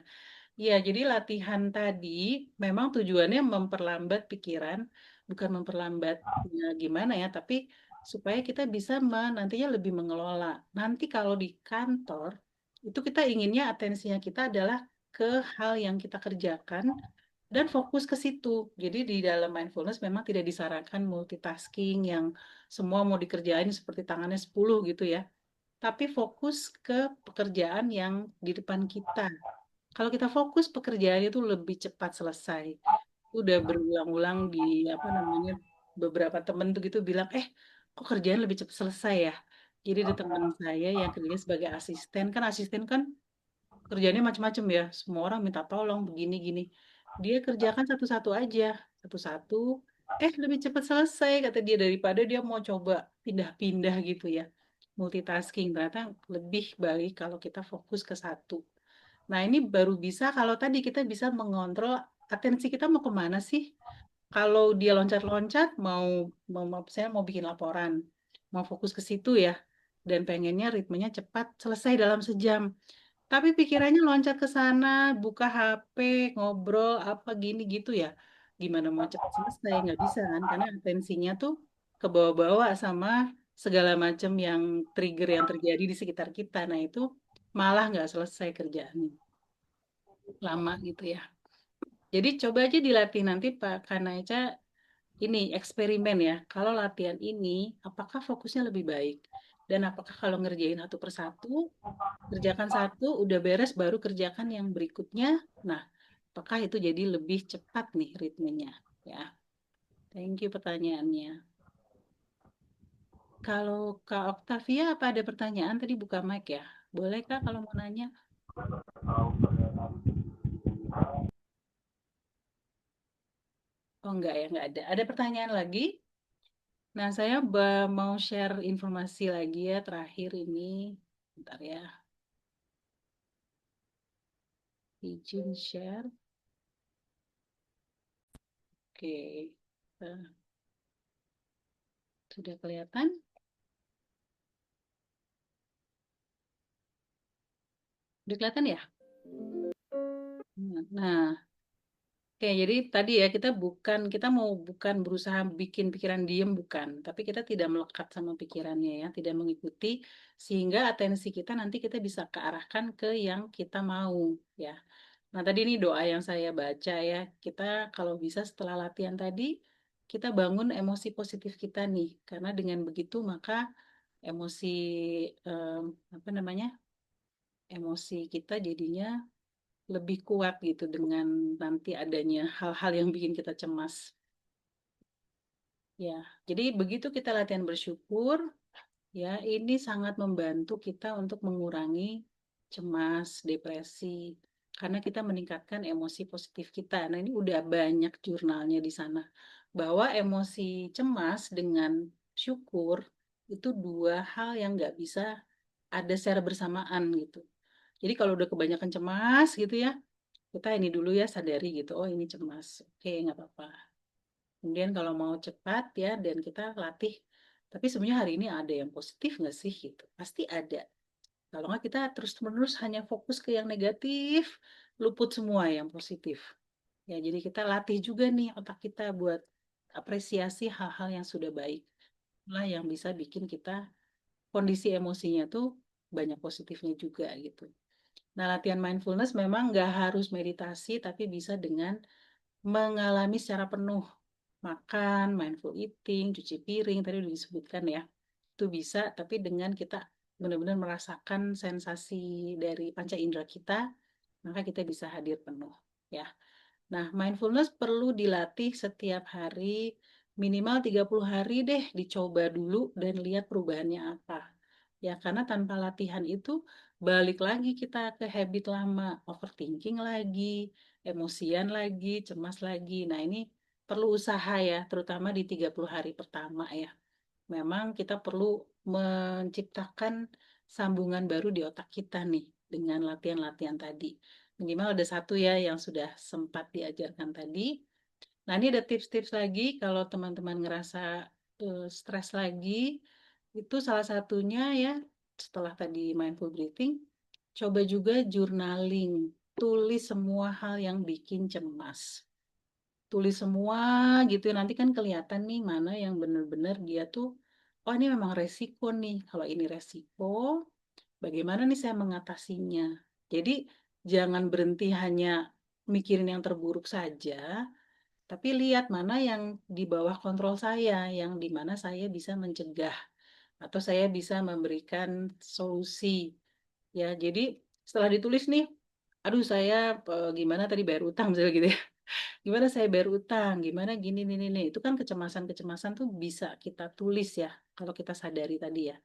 Iya, jadi latihan tadi memang tujuannya memperlambat pikiran, bukan memperlambat ya gimana ya, tapi supaya kita bisa nantinya lebih mengelola. Nanti kalau di kantor, itu kita inginnya atensinya kita adalah ke hal yang kita kerjakan dan fokus ke situ. Jadi di dalam mindfulness memang tidak disarankan multitasking yang semua mau dikerjain seperti tangannya 10 gitu ya. Tapi fokus ke pekerjaan yang di depan kita. Kalau kita fokus pekerjaan itu lebih cepat selesai. Udah berulang-ulang di apa namanya beberapa temen tuh gitu bilang, kok kerjaan lebih cepat selesai ya? Jadi ada teman saya yang kerjanya sebagai asisten kan kerjanya macam-macam ya. Semua orang minta tolong begini gini. Dia kerjakan satu-satu aja, satu-satu. Lebih cepat selesai kata dia daripada dia mau coba pindah-pindah gitu ya. Multitasking ternyata lebih baik kalau kita fokus ke satu. Nah, ini baru bisa kalau tadi kita bisa mengontrol atensi kita mau kemana sih? Kalau dia loncat-loncat, saya mau bikin laporan, mau fokus ke situ ya, dan pengennya ritmenya cepat, selesai dalam sejam. Tapi pikirannya loncat ke sana, buka HP, ngobrol, apa gini gitu ya. Gimana mau cepat selesai? Nggak bisa kan, karena atensinya tuh ke bawah-bawah sama segala macam yang trigger yang terjadi di sekitar kita. Nah, itu malah nggak selesai kerjaannya lama gitu ya. Jadi coba aja dilatih nanti Pak Kanaica ini eksperimen ya. Kalau latihan ini, apakah fokusnya lebih baik? Dan apakah kalau ngerjain satu persatu, kerjakan satu, udah beres baru kerjakan yang berikutnya. Nah, apakah itu jadi lebih cepat nih ritmenya? Ya, thank you pertanyaannya. Kalau Kak Octavia apa ada pertanyaan? Tadi buka mic ya. Boleh Kak kalau mau nanya? Oh enggak ada. Ada pertanyaan lagi? Nah, saya mau share informasi lagi ya terakhir ini. Bentar ya, izin share. Oke, Eh, sudah kelihatan? Udah kelihatan ya? Nah, oke, jadi tadi ya kita bukan berusaha bikin pikiran diem bukan, tapi kita tidak melekat sama pikirannya ya, tidak mengikuti sehingga atensi kita nanti kita bisa kearahkan ke yang kita mau ya. Nah, tadi ini doa yang saya baca ya. Kita kalau bisa setelah latihan tadi kita bangun emosi positif kita nih, karena dengan begitu maka emosi em, apa namanya? Emosi kita jadinya lebih kuat gitu dengan nanti adanya hal-hal yang bikin kita cemas. Ya, jadi begitu kita latihan bersyukur, ya ini sangat membantu kita untuk mengurangi cemas, depresi, karena kita meningkatkan emosi positif kita. Nah, ini udah banyak jurnalnya di sana bahwa emosi cemas dengan syukur itu dua hal yang nggak bisa ada secara bersamaan gitu. Jadi kalau udah kebanyakan cemas gitu ya, kita ini dulu ya sadari gitu, oh ini cemas, oke nggak apa-apa. Kemudian kalau mau cepat ya dan kita latih, tapi sebenarnya hari ini ada yang positif nggak sih gitu, pasti ada. Kalau nggak kita terus-menerus hanya fokus ke yang negatif, luput semua yang positif. Ya jadi kita latih juga nih otak kita buat apresiasi hal-hal yang sudah baik. Lah yang bisa bikin kita kondisi emosinya tuh banyak positifnya juga gitu. Nah, latihan mindfulness memang nggak harus meditasi, tapi bisa dengan mengalami secara penuh. Makan, mindful eating, cuci piring, tadi udah disebutkan ya. Itu bisa, tapi dengan kita benar-benar merasakan sensasi dari panca indera kita, maka kita bisa hadir penuh. Ya. Nah, mindfulness perlu dilatih setiap hari, minimal 30 hari deh dicoba dulu dan lihat perubahannya apa. Ya, karena tanpa latihan itu balik lagi kita ke habit lama, overthinking lagi, emosian lagi, cemas lagi. Nah, ini perlu usaha ya, terutama di 30 hari pertama ya. Memang kita perlu menciptakan sambungan baru di otak kita nih dengan latihan-latihan tadi. Minimal ada satu ya yang sudah sempat diajarkan tadi. Nah, ini ada tips-tips lagi kalau teman-teman ngerasa stres lagi, itu salah satunya ya setelah tadi mindful breathing, coba juga journaling. tulis semua hal yang bikin cemas. Tulis semua gitu ya, nanti kan kelihatan nih mana yang benar-benar dia tuh, oh ini memang resiko nih. Kalau ini resiko, bagaimana nih saya mengatasinya? Jadi jangan berhenti hanya mikirin yang terburuk saja, tapi lihat mana yang di bawah kontrol saya, yang di mana saya bisa mencegah atau saya bisa memberikan solusi. Ya, jadi setelah ditulis nih, aduh saya gimana tadi bayar utang misalnya gitu ya. Gimana saya bayar utang, gimana gini nih. Itu kan kecemasan-kecemasan tuh bisa kita tulis ya kalau kita sadari tadi ya.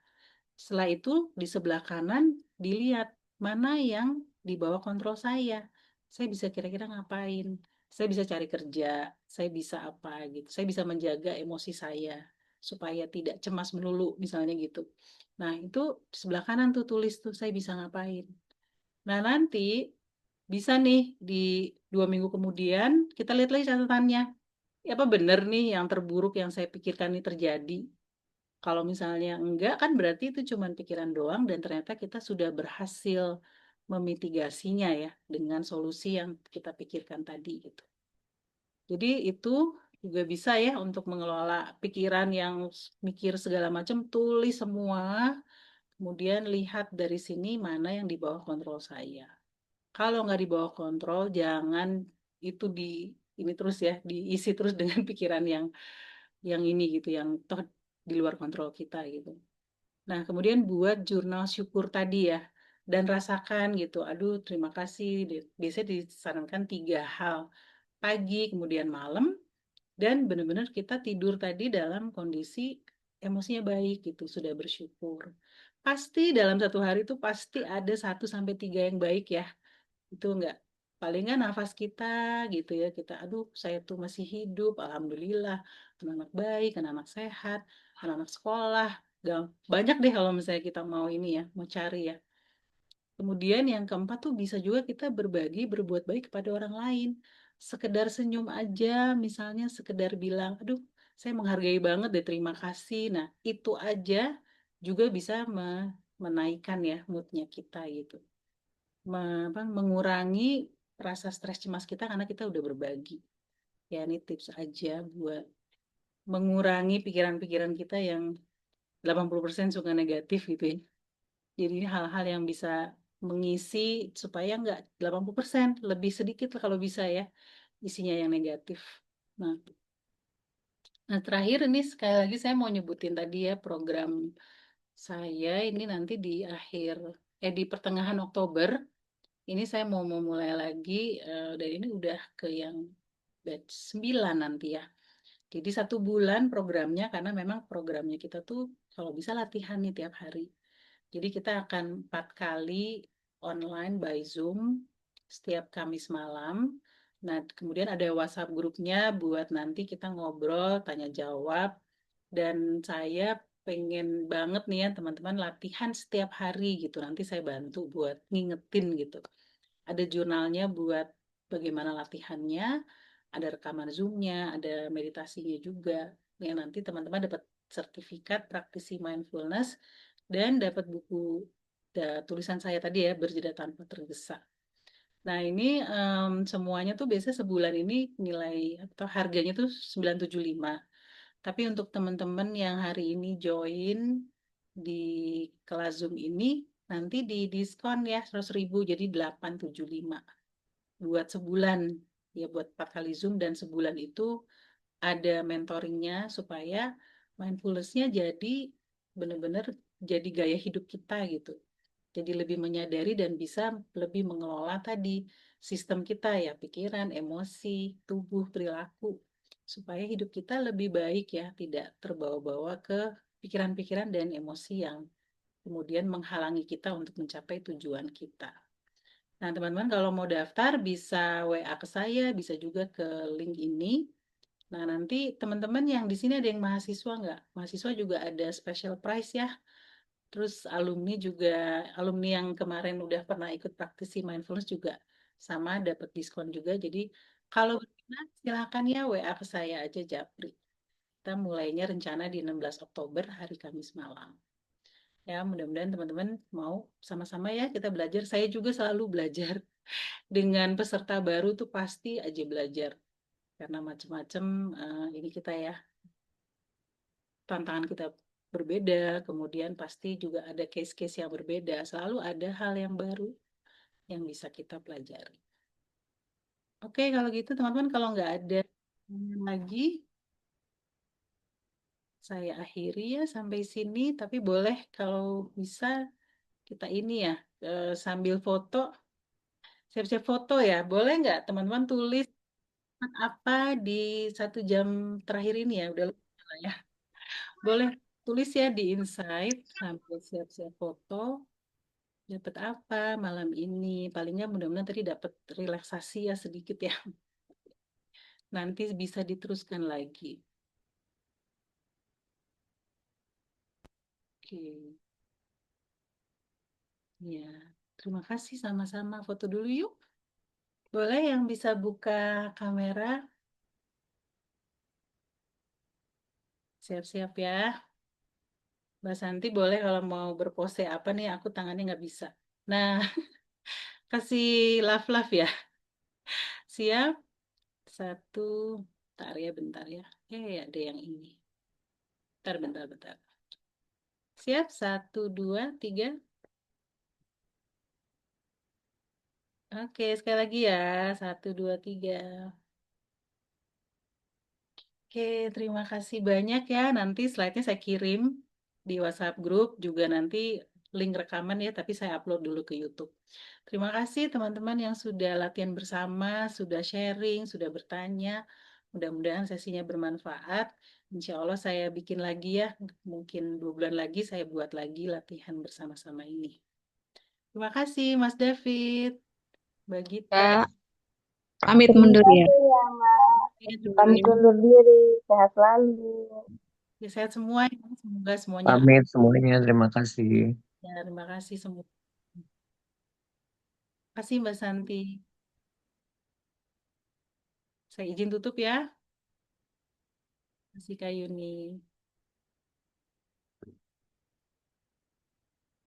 Setelah itu di sebelah kanan dilihat mana yang di bawah kontrol saya. Saya bisa kira-kira ngapain? Saya bisa cari kerja, saya bisa apa gitu. Saya bisa menjaga emosi saya supaya tidak cemas melulu misalnya gitu. Nah, itu di sebelah kanan tuh tulis tuh saya bisa ngapain. Nah, nanti bisa nih di 2 minggu kemudian kita lihat lagi catatannya. Ya, apa benar nih yang terburuk yang saya pikirkan ini terjadi? Kalau misalnya enggak, kan berarti itu cuma pikiran doang dan ternyata kita sudah berhasil memitigasinya ya dengan solusi yang kita pikirkan tadi gitu. Jadi itu juga bisa ya untuk mengelola pikiran yang mikir segala macam, tulis semua, kemudian lihat dari sini mana yang di bawah kontrol saya. Kalau nggak di bawah kontrol, jangan itu ini terus ya, diisi terus dengan pikiran yang ini gitu, yang toh di luar kontrol kita gitu. Nah, kemudian buat jurnal syukur tadi ya, dan rasakan gitu. Aduh, terima kasih. Biasanya disarankan 3 hal. Pagi, kemudian malam, dan benar-benar kita tidur tadi dalam kondisi emosinya baik gitu, sudah bersyukur. Pasti dalam satu hari itu pasti ada 1 sampai 3 yang baik ya. Itu enggak. Paling nggak nafas kita gitu ya. Kita, aduh saya tuh masih hidup, alhamdulillah. Anak-anak baik, anak-anak sehat, anak-anak sekolah. Banyak deh kalau misalnya kita mau ini ya, mau cari ya. Kemudian yang keempat tuh bisa juga kita berbagi, berbuat baik kepada orang lain. Sekedar senyum aja, misalnya sekedar bilang, aduh saya menghargai banget deh, terima kasih. Nah itu aja juga bisa menaikkan ya moodnya kita gitu. Mengurangi rasa stres cemas kita karena kita udah berbagi. Ya ini tips aja buat mengurangi pikiran-pikiran kita yang 80% suka negatif gitu ya. Jadi ini hal-hal yang bisa mengisi supaya nggak 80%, lebih sedikit lah kalau bisa ya isinya yang negatif. Nah, terakhir ini sekali lagi saya mau nyebutin tadi ya program saya ini nanti di pertengahan Oktober ini saya mau memulai lagi dan ini udah ke yang batch 9 nanti ya. Jadi 1 bulan programnya karena memang programnya kita tuh kalau bisa latihan nih tiap hari. Jadi kita akan 4 kali online by Zoom setiap Kamis malam. Nah, kemudian ada WhatsApp grupnya buat nanti kita ngobrol, tanya jawab. Dan saya pengen banget nih ya teman-teman latihan setiap hari gitu. Nanti saya bantu buat ngingetin gitu. Ada jurnalnya buat bagaimana latihannya, ada rekaman Zoom-nya, ada meditasinya juga. Ya, nanti teman-teman dapat sertifikat praktisi mindfulness dan dapat buku tulisan saya tadi ya, Berjeda Tanpa Tergesa. Nah, ini semuanya tuh biasanya sebulan ini nilai atau harganya tuh 975. Tapi untuk teman-teman yang hari ini join di kelas Zoom ini, nanti di diskon ya 100.000 jadi 875 buat sebulan. Ya buat 4 kali Zoom dan sebulan itu ada mentoringnya supaya mindfulness-nya jadi benar-benar jadi gaya hidup kita gitu. Jadi lebih menyadari dan bisa lebih mengelola tadi sistem kita ya, pikiran, emosi, tubuh, perilaku. Supaya hidup kita lebih baik ya, tidak terbawa-bawa ke pikiran-pikiran dan emosi yang kemudian menghalangi kita untuk mencapai tujuan kita. Nah, teman-teman kalau mau daftar bisa WA ke saya, bisa juga ke link ini. Nah, nanti teman-teman yang di sini ada yang mahasiswa nggak? Mahasiswa juga ada special price ya. Terus alumni juga, alumni yang kemarin udah pernah ikut praktisi mindfulness juga sama dapat diskon juga. Jadi kalau berminat silakan ya WA ke saya aja Japri. Kita mulainya rencana di 16 Oktober hari Kamis malam. Ya, mudah-mudahan teman-teman mau sama-sama ya kita belajar. Saya juga selalu belajar. Dengan peserta baru tuh pasti aja belajar. Karena macam-macam ini kita ya, tantangan kita berbeda, kemudian pasti juga ada case-case yang berbeda. Selalu ada hal yang baru yang bisa kita pelajari. Oke, kalau gitu teman-teman, kalau nggak ada lagi, saya akhiri ya sampai sini. Tapi boleh kalau bisa kita ini ya, sambil foto, siap-siap foto ya. Boleh nggak teman-teman tulis apa di 1 jam terakhir ini ya? Udah lupa lah ya. Boleh tulis ya di Insight sambil siap-siap foto. Dapat apa malam ini? Palingnya mudah-mudahan tadi dapat relaksasi ya sedikit ya. Nanti bisa diteruskan lagi. Oke. Ya, terima kasih sama-sama. Foto dulu yuk. Boleh yang bisa buka kamera? Siap-siap ya. Mbak Santi boleh kalau mau berpose apa nih, aku tangannya nggak bisa. Nah, kasih love-love ya. Siap? Satu, bentar ya, bentar ya. Ada yang ini. Bentar. Siap? 1, 2, 3. Oke, sekali lagi ya. 1, 2, 3. Oke, terima kasih banyak ya. Nanti slide-nya saya kirim di WhatsApp grup. Juga nanti link rekaman ya, tapi saya upload dulu ke YouTube. Terima kasih teman-teman yang sudah latihan bersama, sudah sharing, sudah bertanya. Mudah-mudahan sesinya bermanfaat. Insya Allah saya bikin lagi ya. Mungkin 2 bulan lagi saya buat lagi latihan bersama-sama ini. Terima kasih Mas David, Mbak Gita. Kak, pamit Terima mundur ya. kasih ya, Mbak. Ya, Pamit undur diri. Sehat selalu. sehat semua ya. Semoga semuanya Pamit semuanya, terima kasih. ya, terima kasih semua. Terima kasih Mbak Santi. Saya izin tutup ya. Terima kasih Kak Yuni.